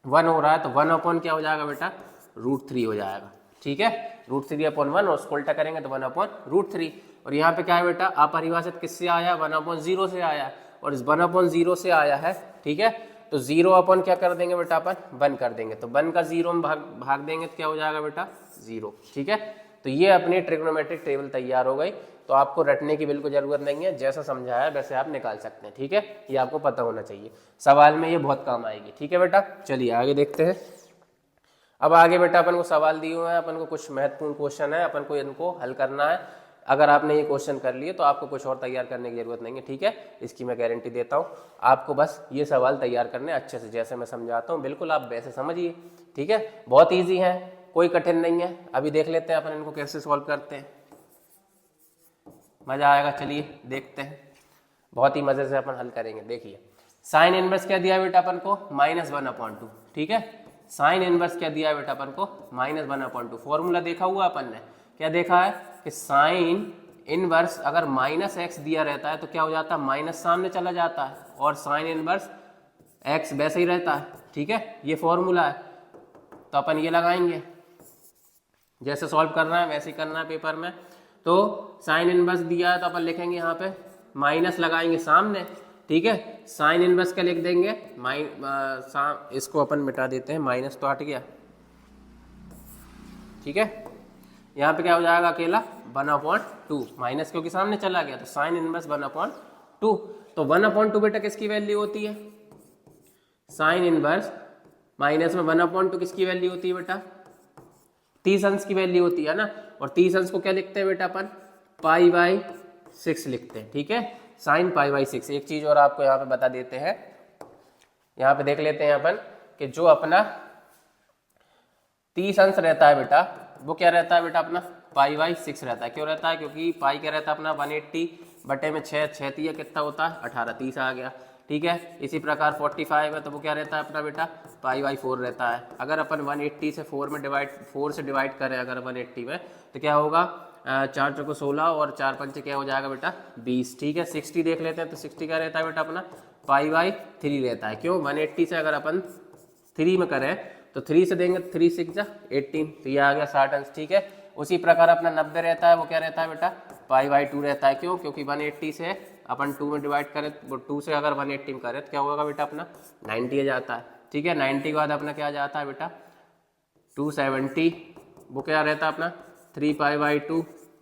1 हो रहा है, तो 1 क्या हो जाएगा बेटा, √3 हो जाएगा। ठीक है, √3/1 और उसको उल्टा करेंगे तो 1/√3। और यहाँ पे क्या है बेटा, अपरिभाषित किससे आया, 1/0 से आया, और इस 1/0 से आया है। ठीक है, तो 0 क्या कर देंगे बेटा, अपन 1 कर देंगे, तो 1 का 0 में भाग देंगे तो क्या हो जाएगा बेटा, 0। ठीक है, तो ये अपनी ट्रिग्नोमेट्रिक टेबल तैयार हो गई। तो आपको रटने की बिल्कुल जरूरत नहीं है, जैसा समझाया वैसे आप निकाल सकते हैं। ठीक है, ये आपको पता होना चाहिए, सवाल में ये बहुत काम आएगी। ठीक है बेटा, चलिए आगे देखते हैं। अब आगे बेटा अपन को सवाल दिए हुए हैं, अपन को कुछ महत्वपूर्ण क्वेश्चन है, अपन को इनको हल करना है। अगर आपने ये क्वेश्चन कर लिए तो आपको कुछ और तैयार करने की जरूरत नहीं है। ठीक है, इसकी मैं गारंटी देता हूँ। आपको बस ये सवाल तैयार करने अच्छे से, जैसे मैं समझाता हूँ बिल्कुल आप वैसे समझिए। ठीक है, बहुत ईजी है, कोई कठिन नहीं है। अभी देख लेते हैं अपन इनको कैसे सॉल्व करते हैं, मजा आएगा। चलिए देखते हैं, बहुत ही मजे से अपन हल करेंगे। देखिए साइन इनवर्स क्या दिया बेटा अपन को, -1/2। ठीक है, साइन इनवर्स क्या दिया है बेटा अपन को, -1/2। फॉर्मूला देखा हुआ अपन ने, क्या देखा है कि साइन इनवर्स अगर -x दिया रहता है तो क्या हो जाता है, माइनस सामने चला जाता है, और साइन इनवर्स x वैसे ही रहता है। ठीक है, ये फॉर्मूला है, तो अपन ये लगाएंगे, जैसे सॉल्व करना है वैसे ही करना है पेपर में। तो साइन इनवर्स दिया है तो अपन लिखेंगे यहाँ पे माइनस लगाएंगे सामने। ठीक है, साइन इनवर्स क्या लिख देंगे, इसको अपन मिटा देते हैं, माइनस तो हट गया। ठीक है, यहाँ पे क्या हो जाएगा, अकेला 1/2, माइनस क्योंकि सामने चला गया, तो साइन इनवर्स 1/2। तो 1/2 बेटा किसकी वैल्यू होती है, साइन इनवर्स माइनस में 1/2 किसकी वैल्यू होती है बेटा, 30 अंश की वैल्यू होती है ना। और 30 अंश को क्या लिखते हैं बेटा अपन, π/6 लिखते हैं। ठीक है, साइन π/6। एक चीज और आपको यहाँ पे बता देते हैं, यहाँ पे देख लेते हैं अपन कि जो अपना 30 अंश रहता है बेटा, वो क्या रहता है बेटा, अपना π/6 रहता है। क्यों रहता है, क्योंकि पाई क्या रहता है अपना 180/6, 6 कितना होता है 18, 30 आ गया। ठीक है, इसी प्रकार 45 है तो वो क्या रहता है अपना बेटा, π/4 रहता है। अगर अपन 180 से 4 से डिवाइड करें अगर 180 में, तो क्या होगा, 4 चौको 16 और 4 पंचे क्या हो जाएगा बेटा, 20। ठीक है, 60 देख लेते हैं, तो 60 क्या रहता है बेटा अपना, π/3 रहता है। क्यों, 180 से अगर अपन 3 में करें तो 3 से देंगे, 3 6 जा 18, तो ये आ गया 60 अंश। ठीक है, उसी प्रकार अपना 90 रहता है, वो क्या रहता है बेटा, π/2 रहता है। क्यों, क्योंकि 180 से अपन 2 में डिवाइड करें, वो 2 से अगर 180 में करें तो क्या होगा बेटा अपना 90 आ जाता है। ठीक है, 90 के बाद अपना क्या आ जाता है बेटा 270, वो क्या रहता है अपना 3π/2।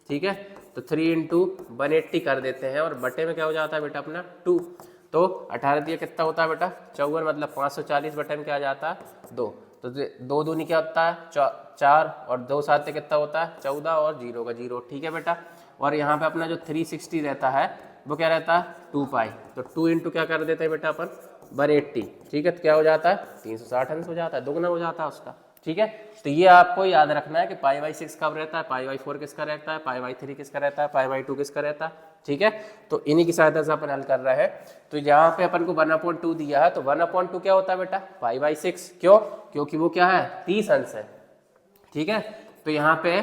ठीक है, तो 3 × 180 कर देते हैं, और बटे में क्या हो जाता है बेटा अपना 2, तो 18 दिया कितना होता है बेटा 54, मतलब 540 बटे में क्या आ जाता है 2। तो 2 दूनी क्या होता है 4, और 2 साथ कितना होता है 14, और 0 का 0। ठीक है बेटा, और यहाँ पे अपना जो 360 रहता है वो क्या रहता है 2π, तो 2 × क्या कर देते हैं बेटा अपन 180। ठीक है, तो क्या हो जाता है 360 अंश हो जाता है, दुगना हो जाता है उसका। ठीक है, तो ये आपको याद रखना है कि π/6 कब रहता है, π/4 किसका रहता है, π/3 किसका रहता है, π/2 किसका रहता है। ठीक है, तो इन्हीं की सहायता से अपन हल कर रहे हैं। तो यहाँ पे अपन को 1/2 दिया है, तो 1/2 क्या होता है बेटा π/6। क्यों, क्योंकि वो क्या है 30 अंश है। ठीक है, तो यहाँ पे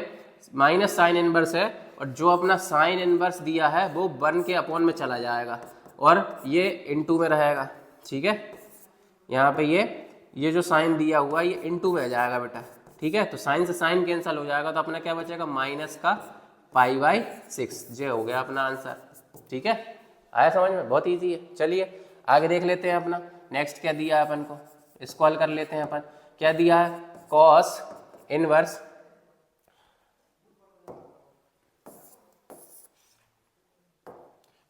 माइनस साइन इनवर्स है, और जो अपना साइन इनवर्स दिया है वो 1 के अपॉन में चला जाएगा, और ये इनटू में रहेगा। ठीक है, यहाँ पे ये जो साइन दिया हुआ ये इनटू में आ जाएगा बेटा। ठीक है, तो साइन से साइन कैंसिल हो जाएगा, तो अपना क्या बचेगा माइनस का π/6, ये हो गया अपना आंसर। ठीक है, आया समझ में, बहुत इजी है। चलिए आगे देख लेते हैं अपना नेक्स्ट क्या दिया है अपन को, इसको हल कर लेते हैं अपन। क्या दिया है, कॉस इनवर्स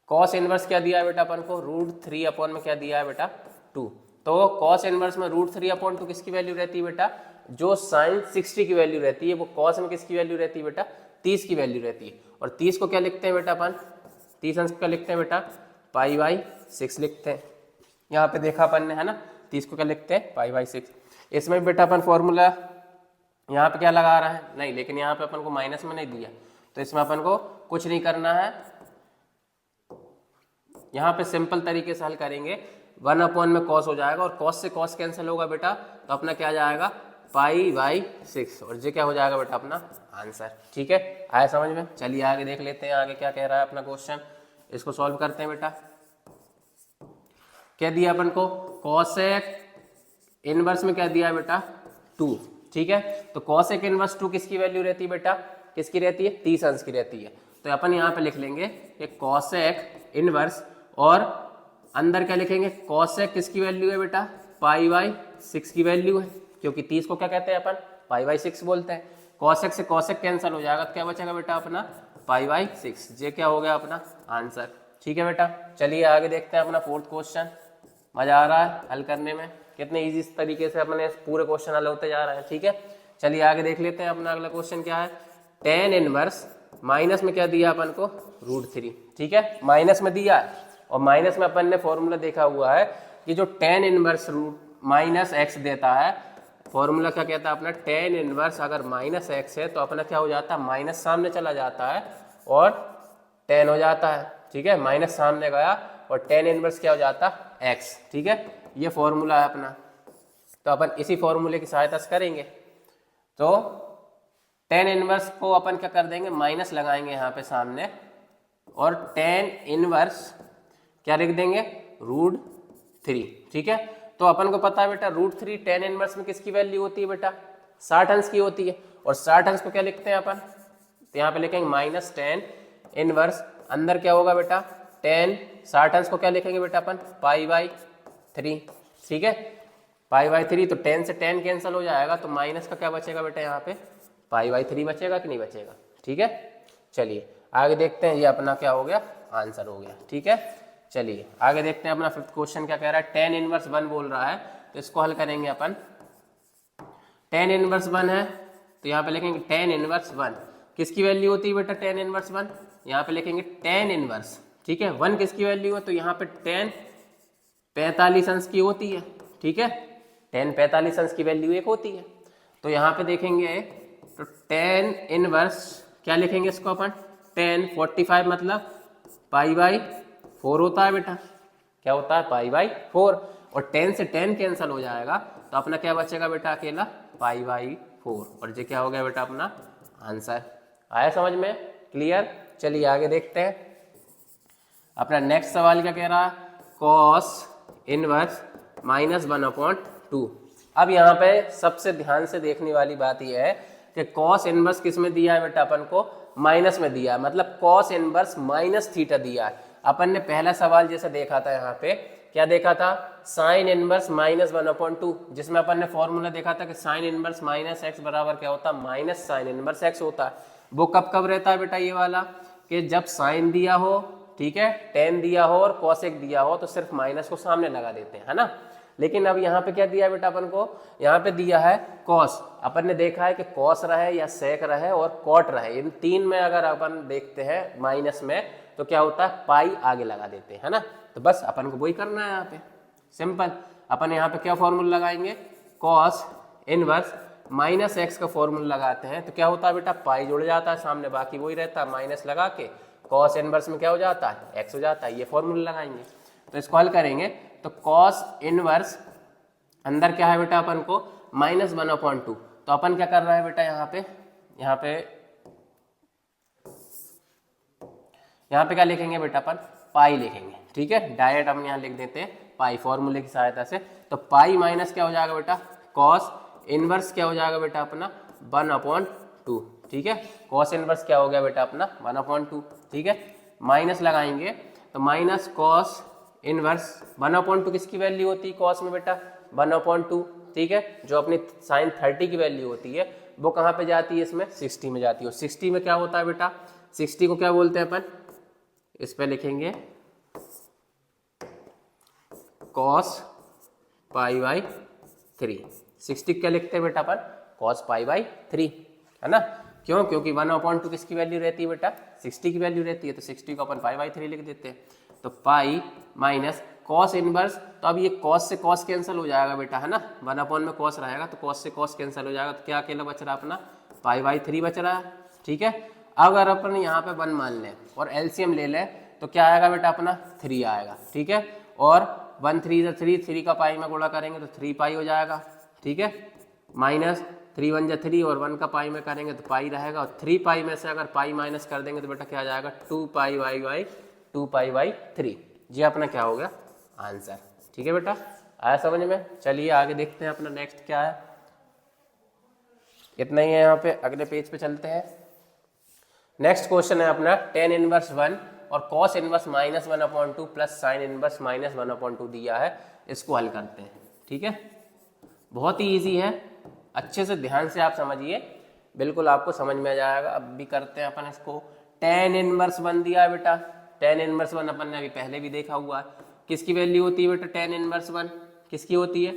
कॉस इनवर्स क्या दिया है बेटा अपन को, √3 में क्या दिया है बेटा 2। तो कॉस इनवर्स में √3/2 किसकी वैल्यू रहती है बेटा, जो साइन 60 की वैल्यू रहती है वो कॉस में किसकी वैल्यू रहती है बेटा 30 की वैल्यू रहती है। और 30 को क्या लिखते हैं बेटा अपन, 30 अंश क्या लिखते हैं बेटा π/6 लिखते हैं। यहाँ पे देखा अपन ने है ना, 30 को क्या लिखते हैं π/6। इसमें बेटा अपन फॉर्मूला यहाँ पे क्या लगा रहा है, नहीं, लेकिन यहाँ पे अपन को माइनस में नहीं दिया, तो इसमें अपन को कुछ नहीं करना है, यहाँ पे सिंपल तरीके से हल करेंगे। 1/, में कॉस हो जाएगा, और कॉस से कॉस कैंसिल होगा बेटा, तो अपना क्या जाएगा π/6, और ये क्या हो जाएगा बेटा अपना आंसर। ठीक है, आया समझ में। चलिए आगे देख लेते हैं, आगे क्या कह रहा है अपना क्वेश्चन, इसको सॉल्व करते हैं बेटा। क्या दिया अपन को, कॉसेक इनवर्स में क्या दिया बेटा 2, ठीक है। तो कॉसेक इनवर्स 2 किसकी वैल्यू रहती है बेटा, किसकी रहती है, 30 अंश की रहती है। तो अपन यहाँ पे लिख लेंगे कि कॉसेक इनवर्स, और अंदर क्या लिखेंगे, कॉसेक किसकी वैल्यू है बेटा, π/6 की वैल्यू है, क्योंकि 30 को क्या कहते हैं अपन, π/6 बोलते हैं। कॉसेक से कॉसेक कैंसिल हो जाएगा तो क्या बचेगा बेटा अपना π/6। ये क्या हो गया अपना आंसर, ठीक है बेटा। चलिए आगे देखते हैं अपना फोर्थ क्वेश्चन। मजा आ रहा है हल करने में, कितने इजी तरीके से अपने पूरे क्वेश्चन हल होते जा रहे हैं, ठीक है। चलिए आगे देख लेते हैं अपना अगला क्वेश्चन क्या है। tan इनवर्स माइनस में क्या दिया अपन को, √3, ठीक है, माइनस में दिया है। और माइनस में अपन ने फॉर्मूला देखा हुआ है कि जो tan इनवर्स -x देता है, फॉर्मूला क्या कहता है अपना, tan इनवर्स अगर -x है तो अपना क्या हो जाता है, माइनस सामने चला जाता है और tan हो जाता है, ठीक है। माइनस सामने गया और tan इनवर्स क्या हो जाता है, x, ठीक है। ये फॉर्मूला है अपना, तो अपन इसी फॉर्मूले की सहायता से करेंगे। तो tan इनवर्स को अपन क्या कर देंगे, माइनस लगाएंगे यहाँ पे सामने, और tan इनवर्स क्या लिख देंगे, √3, ठीक है। तो अपन को पता है बेटा √3 tan इनवर्स में किसकी वैल्यू होती है बेटा, 60 अंश की होती है। और 60 अंश को क्या लिखते हैं अपन, तो यहाँ पे लिखेंगे माइनस tan इनवर्स, अंदर क्या होगा बेटा tan, 60 अंश को क्या लिखेंगे बेटा अपन, π/3, ठीक है, π/3। तो tan से tan कैंसिल हो जाएगा, तो माइनस का क्या बचेगा बेटा यहाँ पे, π/3 बचेगा कि नहीं बचेगा, ठीक है। चलिए आगे देखते हैं, ये अपना क्या हो गया, आंसर हो गया, ठीक है। चलिए आगे देखते हैं अपना फिफ्थ क्वेश्चन क्या कह रहा है। tan इनवर्स 1 बोल रहा है, तो इसको हल करेंगे अपन। tan इनवर्स 1 है तो यहाँ पे लिखेंगे tan इनवर्स 1 किसकी वैल्यू होती है बेटा, tan इनवर्स 1 यहाँ पे लिखेंगे tan इनवर्स, ठीक है। 1 किसकी वैल्यू है, तो यहाँ पे tan 45 अंश की होती है, ठीक है। tan 45 अंश की वैल्यू 1 होती है। तो यहाँ पे देखेंगे तो tan इनवर्स क्या लिखेंगे इसको अपन, tan 45 मतलब π/4 होता है बेटा, क्या होता है, π/4। और tan से tan कैंसिल हो जाएगा तो अपना क्या बचेगा बेटा, अकेला π/4। और ये क्या हो गया बेटा अपना आंसर। आया समझ में, क्लियर। चलिए आगे देखते हैं अपना नेक्स्ट सवाल क्या कह रहा है, cos इनवर्स -1/2। अब यहाँ पे सबसे ध्यान से देखने वाली बात यह है कि cos इनवर्स किस में दिया है बेटा, अपन को माइनस में दिया है, मतलब cos इनवर्स -θ दिया है। अपन ने पहला सवाल जैसे देखा था, यहाँ पे क्या देखा था, sin इनवर्स -1/2, जिसमें अपन ने फॉर्मूला देखा था कि sin इनवर्स -x बराबर क्या होता है, माइनस साइन इनवर्स x होता है। वो कब कब रहता है बेटा ये वाला, कि जब sin दिया हो, ठीक है, tan दिया हो और cosec दिया हो, तो सिर्फ माइनस को सामने लगा देते हैं, है ना। लेकिन अब यहाँ पे क्या दिया है बेटा अपन को, यहाँ पे दिया है cos। अपन ने देखा है कि cos रहे या sec रहे और cot रहे, इन तीन में अगर अपन देखते हैं माइनस में तो क्या होता है, पाई आगे लगा देते हैं, है ना। तो बस अपन को वही करना है यहाँ पे, सिंपल। अपन यहाँ पे क्या फॉर्मूला लगाएंगे, cos इनवर्स -x का फॉर्मूला लगाते हैं तो क्या होता है बेटा, पाई जुड़ जाता है सामने, बाकी वही रहता है, माइनस लगा के cos इनवर्स में क्या हो जाता है, x हो जाता है। ये फॉर्मूला लगाएंगे तो इसको हल करेंगे तो cos इनवर्स अंदर क्या है बेटा अपन को -1/2। तो अपन क्या कर रहा है बेटा, यहाँ पे क्या लिखेंगे बेटा अपन, पाई लिखेंगे, ठीक है। डायरेक्ट हम यहाँ लिख देते हैं पाई फॉर्मूले की सहायता से। तो पाई माइनस क्या हो जाएगा बेटा, cos इनवर्स क्या हो जाएगा बेटा अपना 1/2, ठीक है। cos इनवर्स क्या हो गया बेटा अपना 1/2, ठीक है। माइनस लगाएंगे तो माइनस cos इनवर्स 1/2 किसकी वैल्यू होती है cos में बेटा, 1/2, ठीक है। जो अपनी sin 30 की वैल्यू होती है वो कहाँ पे जाती है, इसमें 60 में जाती है। और 60 में क्या होता है बेटा, 60 को क्या बोलते हैं अपन, इस पे लिखेंगे cos π/3। 60 क्या लिखते हैं बेटा अपन, cos π/3, है ना। क्यों, क्योंकि 1/2 किसकी वैल्यू रहती है बेटा, 60 की वैल्यू रहती है, तो 60 को अपन π/3 लिख देते हैं। तो पाई माइनस cos इनवर्स, तो अब ये cos से cos कैंसिल हो जाएगा बेटा, है ना। 1/, में cos रहेगा तो cos से cos कैंसिल हो जाएगा, तो क्या अकेला बच रहा अपना π/3 बच रहा है, ठीक है। अगर अपन यहाँ पे 1 मान लें और एलसीएम ले लें तो क्या आएगा बेटा अपना 3 आएगा, ठीक है। और 1 3 3, 3 का पाई में गुणा करेंगे तो 3 पाई हो जाएगा, ठीक है। माइनस 3 1 3 और 1 का पाई में करेंगे तो पाई रहेगा, और 3 पाई में से अगर पाई माइनस कर देंगे तो बेटा क्या आ जाएगा 2 पाई/2 पाई/3। ये अपना क्या हो गया आंसर, ठीक। ठीक है बेटा, आया समझ में। चलिए आगे देखते हैं अपना नेक्स्ट क्या है। इतना ही है यहाँ पे, अगले पेज पे चलते हैं। नेक्स्ट क्वेश्चन है अपना tan इनवर्स 1 और cos inverse -1/2 plus sin inverse -1/2 दिया है, इसको हल करते हैं। ठीक है, बहुत ही ईजी है, अच्छे से ध्यान से आप समझिए, बिल्कुल आपको समझ में आ जाएगा। अब भी करते हैं अपन इसको। tan इनवर्स 1 दिया है बेटा, tan इनवर्स 1 अपन ने अभी पहले भी देखा हुआ है। किसकी वैल्यू होती है बेटा tan इनवर्स 1? किसकी होती है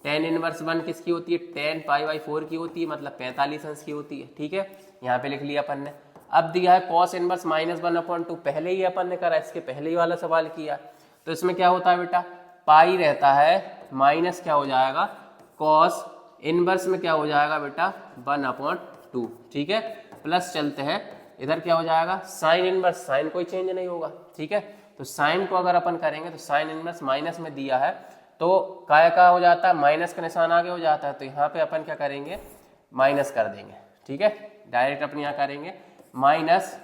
tan इनवर्स 1? किसकी होती है? tan π/4 की होती है, मतलब 45 अंश की होती है। ठीक है, यहाँ पे लिख लिया अपन ने। अब दिया है cos इनवर्स -1/2, पहले ही अपन ने करा, इसके पहले ही वाला सवाल किया। तो इसमें क्या होता है बेटा, पाई रहता है, माइनस क्या हो जाएगा, cos इनवर्स में क्या हो जाएगा बेटा 1/2। ठीक है, प्लस चलते हैं, इधर क्या हो जाएगा साइन इनवर्स, साइन कोई चेंज नहीं होगा। ठीक है, तो साइन को अगर अपन करेंगे तो साइन इनवर्स माइनस में दिया है, तो काय का हो जाता है, माइनस का निशान आगे हो जाता है, तो यहाँ पे अपन क्या करेंगे, माइनस कर देंगे। ठीक है, डायरेक्ट अपन यहाँ करेंगे माइनस,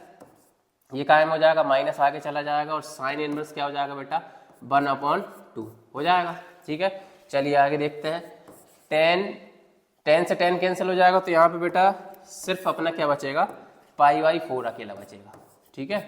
ये कायम हो जाएगा, माइनस आगे चला जाएगा, और साइन इनवर्स क्या हो जाएगा बेटा 1/2 हो जाएगा। ठीक है, चलिए आगे देखते हैं। tan से tan कैंसिल हो जाएगा, तो यहाँ पे बेटा सिर्फ अपना क्या बचेगा, π/4 अकेला बचेगा। ठीक है,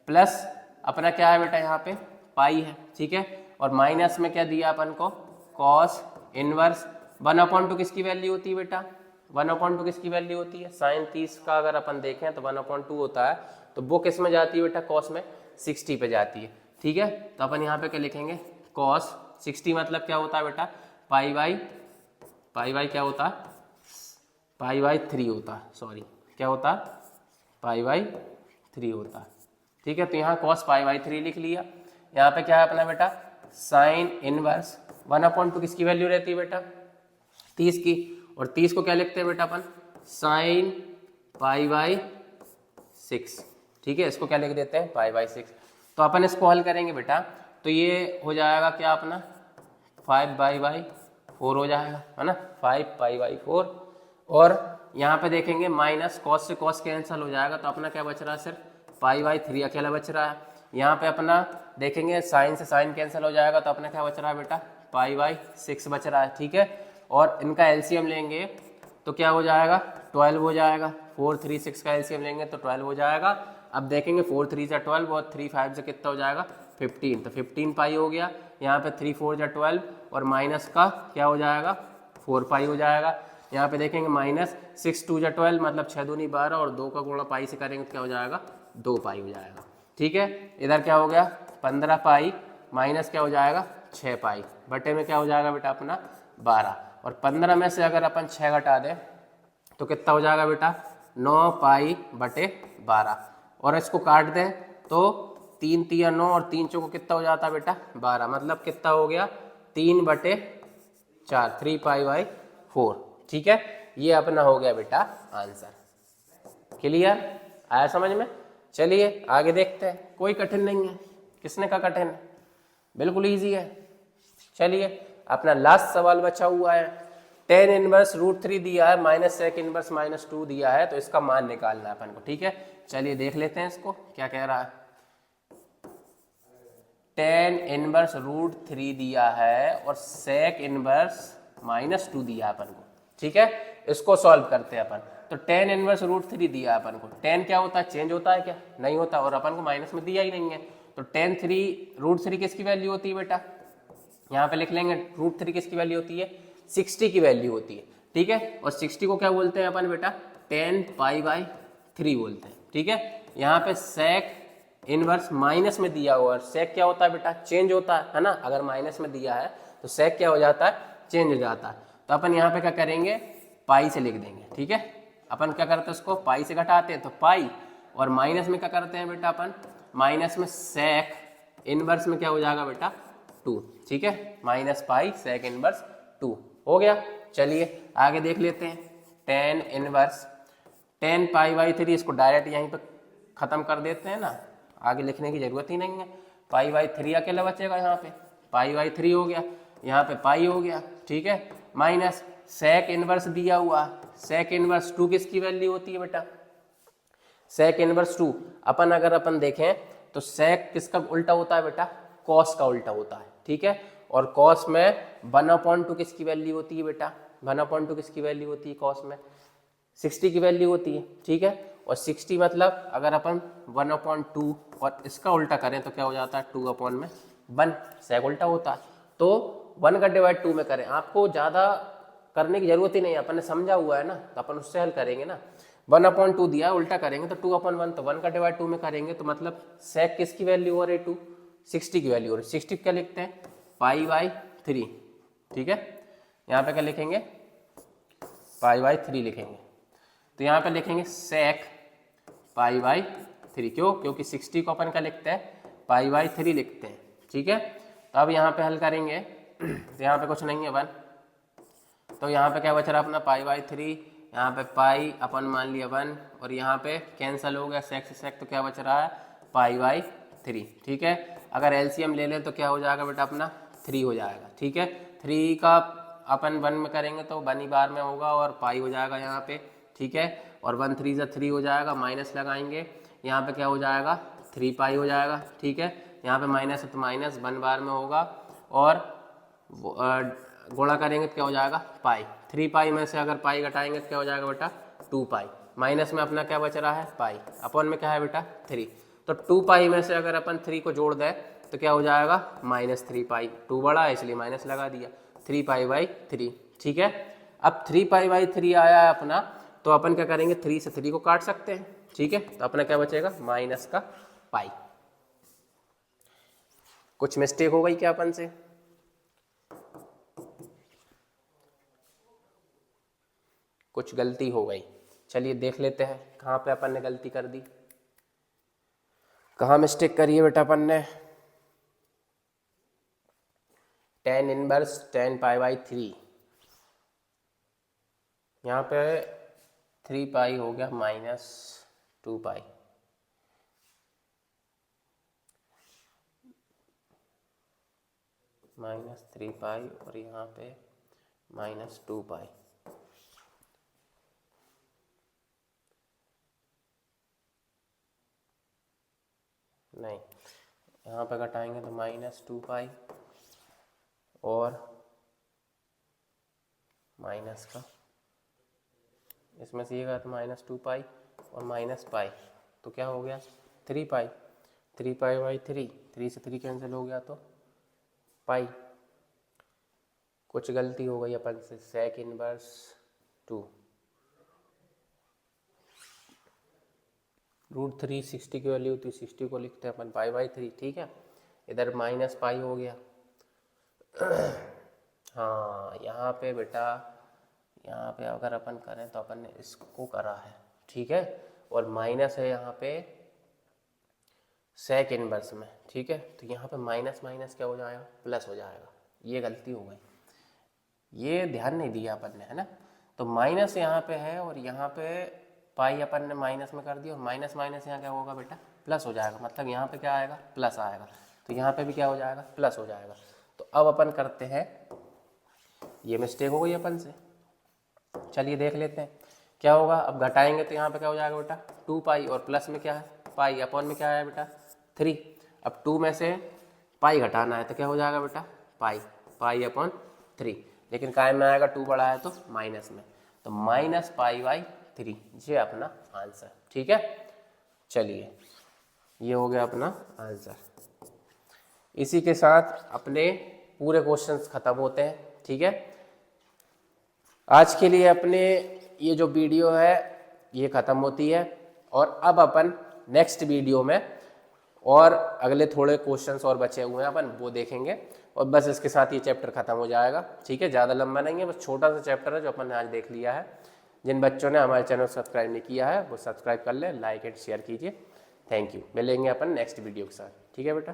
प्लस अपना क्या है बेटा, यहाँ पे पाई है। ठीक है, और माइनस में क्या दिया अपन को, cos इनवर्स 1/2 किसकी वैल्यू होती है बेटा, 1/2 किसकी वैल्यू होती है, साइन 30 का अगर अपन देखें तो 1/2 होता है, तो वो किस में जाती है बेटा, cos में 60 पे जाती है। ठीक है, तो अपन यहाँ पे क्या लिखेंगे, cos 60 मतलब क्या होता है बेटा, पाई क्या होता है, π/3 होता है, सॉरी क्या होता है, π/3 होता है। ठीक है, तो यहाँ cos π/3 लिख लिया। यहाँ पे क्या है अपना बेटा, साइन इनवर्स 1/2 किसकी वैल्यू रहती है बेटा, 30 की, और 30 को क्या लिखते हैं बेटा अपन, साइन π/6। ठीक है, इसको क्या लिख देते हैं, π/6। तो अपन इसको हल करेंगे बेटा, तो ये हो जाएगा क्या अपना 5π/4 हो जाएगा, है ना, 5π/4। और यहाँ पे देखेंगे माइनस cos से cos कैंसिल हो जाएगा, तो अपना क्या बच रहा है, सिर्फ π/3 अकेला बच रहा है। यहाँ पे अपना देखेंगे साइन से साइन कैंसिल हो जाएगा, तो अपना क्या बच रहा है बेटा, π/6 बच रहा है। ठीक है, और इनका एलसीएम लेंगे तो क्या हो जाएगा, 12 हो जाएगा। 4, 3, 6 का एलसीएम लेंगे तो 12 हो जाएगा। अब देखेंगे 4, 3 से 12 और 3, 5 से कितना हो जाएगा, 15, तो 15 पाई हो गया। यहाँ पे 3, 4 से 12 और माइनस का क्या हो जाएगा, 4 पाई हो जाएगा। यहाँ पे देखेंगे माइनस 6, 2 से 12 मतलब 6 दूनी 12, और 2 का गुणा पाई से करेंगे तो क्या हो जाएगा, 2 पाई हो जाएगा। ठीक है, इधर क्या हो गया 15 पाई, माइनस क्या हो जाएगा 6 पाई, बटे में क्या हो जाएगा बेटा अपना 12, और 15 में से अगर अपन 6 घटा दें तो कितना हो जाएगा बेटा 9 पाई बटे 12, और इसको काट दें तो 3 3 9 और 3 चौको कितना हो जाता है बेटा 12, मतलब कितना हो गया 3/4, 3π/4। ठीक है, ये अपना हो गया बेटा आंसर। क्लियर, आया समझ में। चलिए आगे देखते हैं, कोई कठिन नहीं है, किसने का कठिन है, बिल्कुल इजी है। चलिए अपना लास्ट सवाल बचा हुआ है, tan इनवर्स √3 दिया है, माइनस sec इनवर्स -2 दिया है, तो इसका मान निकालना है अपन को। ठीक है, चलिए देख लेते हैं इसको क्या कह रहा है। tan इनवर्स √3 दिया है और sec इनवर्स -2 दिया है अपन को। ठीक है, इसको सॉल्व करते हैं अपन। तो tan इनवर्स √3 दिया है अपन को, tan क्या होता है, चेंज होता है क्या, नहीं होता, और अपन को माइनस में दिया ही नहीं है, तो tan √3 किसकी वैल्यू होती है बेटा, यहाँ पे लिख लेंगे √3 किसकी वैल्यू होती है, 60 की वैल्यू होती है। ठीक है, और 60 को क्या बोलते हैं अपन बेटा, tan π/3 बोलते हैं। ठीक है, यहाँ पे sec इनवर्स माइनस में दिया हुआ है, sec क्या होता है बेटा, चेंज होता है ना, अगर माइनस में दिया है तो sec क्या हो जाता है, चेंज हो जाता है। तो अपन यहाँ पे क्या करेंगे, पाई से लिख देंगे। ठीक है, अपन क्या करते हैं, उसको पाई से घटाते हैं तो पाई, और माइनस में क्या करते हैं बेटा अपन, माइनस में sec इनवर्स में क्या हो जाएगा बेटा 2। ठीक है, माइनस पाई sec इनवर्स 2 हो गया। चलिए आगे देख लेते हैं, tan इनवर्स tan π/3, इसको डायरेक्ट यहीं पे खत्म कर देते हैं ना, आगे लिखने की जरूरत ही नहीं है, π/3 अकेला बचेगा, यहाँ पे π/3 हो गया, यहाँ पे पाई हो गया। ठीक है, माइनस sec इनवर्स दिया हुआ, sec इनवर्स 2 किसकी वैल्यू होती है बेटा, sec इनवर्स 2 अपन देखें तो sec किसका उल्टा होता है बेटा, cos का उल्टा होता है। ठीक है, और कॉस में 1/2 किसकी वैल्यू होती है बेटा, 1/2 किसकी वैल्यू होती है कॉस में, 60 की वैल्यू होती है, ठीक है। और 60 मतलब अगर अपन 1/2 और इसका उल्टा करें तो क्या हो जाता है 2/1 सेक उल्टा होता है। तो 1 का डिवाइड 2 में करें, आपको ज़्यादा करने की जरूरत ही नहीं है, अपन ने समझा हुआ है ना, तो अपन उससे हल करेंगे ना। 1/2 दिया है, उल्टा करेंगे तो 2/1, तो 1 का डिवाइड 2 में करेंगे तो मतलब सेक किसकी वैल्यू हो रही है 2, 60 की वैल्यू हो रही है। 60 क्या लिखते हैं π/3, ठीक है। यहाँ पे क्या लिखेंगे π/3 लिखेंगे। तो यहाँ पे लिखेंगे सेक π/3, क्यों, क्योंकि 60 को अपन का लिखते हैं π/3 लिखते हैं, ठीक है। तो अब यहाँ पे हल करेंगे तो यहाँ पे कुछ नहीं है 1, तो यहाँ पे क्या बच रहा अपना π/3, यहाँ पे पाई अपन मान लिया 1 और यहाँ पे कैंसिल हो गया सेक से सेक, तो क्या बच रहा है π/3, ठीक है। अगर एलसीएम ले लें तो क्या हो जाएगा बेटा अपना 3 हो जाएगा, ठीक है। 3 का अपन 1 में करेंगे तो 1 ही बार में होगा और पाई हो जाएगा यहाँ पे, ठीक है। और 1 3 से 3 हो जाएगा, माइनस लगाएंगे, यहाँ पे क्या हो जाएगा 3 पाई हो जाएगा, ठीक है। यहाँ पे माइनस है तो माइनस 1 बार में होगा और गुणा करेंगे तो क्या हो जाएगा पाई। 3 पाई में से अगर पाई घटाएंगे तो क्या हो जाएगा बेटा 2 पाई। माइनस में अपना क्या बच रहा है पाई, अपन में क्या है बेटा 3, तो 2 पाई में से अगर अपन 3 को जोड़ दें तो क्या हो जाएगा -3 पाई। 2 बड़ा है इसलिए माइनस लगा दिया, 3 π/3, ठीक है। अब 3 π/3 आया है अपना, तो अपन क्या करेंगे 3 से 3 को काट सकते हैं, ठीक है। तो अपना क्या बचेगा माइनस का पाई। कुछ मिस्टेक हो गई क्या अपन से, कुछ गलती हो गई, चलिए देख लेते हैं कहाँ पे अपन ने गलती कर दी, कहाँ मिस्टेक करी है बेटा अपन ने। tan इनवर्स tan π/3, यहाँ पे 3 पाई हो गया -2 पाई, -3 पाई और यहाँ पे -2 पाई। नहीं, यहाँ पे घटाएंगे तो -2 पाई और माइनस का, इसमें से ये गया तो -2 पाई और माइनस पाई, तो क्या हो गया 3 पाई। 3 π/3, 3 से 3 कैंसिल हो गया तो पाई। कुछ गलती हो गई अपन से, सेक इनवर्स 2 √3 60 की वैल्यू होती है, 60 को लिखते हैं अपन π/3, ठीक है। इधर माइनस पाई हो गया। हाँ यहाँ पे बेटा, यहाँ पे अगर अपन करें तो अपन ने इसको करा है, ठीक है। और माइनस है यहाँ पे सेक इनवर्स में, ठीक है। तो यहाँ पे माइनस माइनस क्या हो जाएगा प्लस हो जाएगा, ये गलती हो गई, ये ध्यान नहीं दिया अपन ने, है ना। तो माइनस यहाँ पे है और यहाँ पे पाई अपन ने माइनस में कर दिया और माइनस माइनस यहाँ क्या होगा बेटा प्लस हो जाएगा, मतलब यहाँ पे क्या आएगा प्लस आएगा, तो यहाँ पे भी क्या हो जाएगा प्लस हो जाएगा। तो अब अपन करते हैं, ये मिस्टेक हो गई अपन से, चलिए देख लेते हैं क्या होगा। अब घटाएंगे तो यहाँ पे क्या हो जाएगा बेटा 2 पाई और प्लस में क्या है पाई, अपॉन में क्या है बेटा 3। अब 2 में से पाई घटाना है तो क्या हो जाएगा बेटा पाई/3, लेकिन कायम में आएगा 2 बड़ा है तो माइनस में, तो -π/3 ये अपना आंसर, ठीक है। चलिए ये हो गया अपना आंसर। इसी के साथ अपने पूरे क्वेश्चंस खत्म होते हैं, ठीक है। आज के लिए अपने ये जो वीडियो है ये ख़त्म होती है और अब अपन नेक्स्ट वीडियो में और अगले थोड़े क्वेश्चंस और बचे हुए हैं अपन वो देखेंगे और बस इसके साथ ये चैप्टर ख़त्म हो जाएगा, ठीक है। ज़्यादा लंबा नहीं है, बस छोटा सा चैप्टर है जो अपन ने आज देख लिया है। जिन बच्चों ने हमारे चैनल सब्सक्राइब नहीं किया है वो सब्सक्राइब कर लें, लाइक एंड शेयर कीजिए। थैंक यू, मिलेंगे अपन नेक्स्ट वीडियो के साथ, ठीक है बेटा।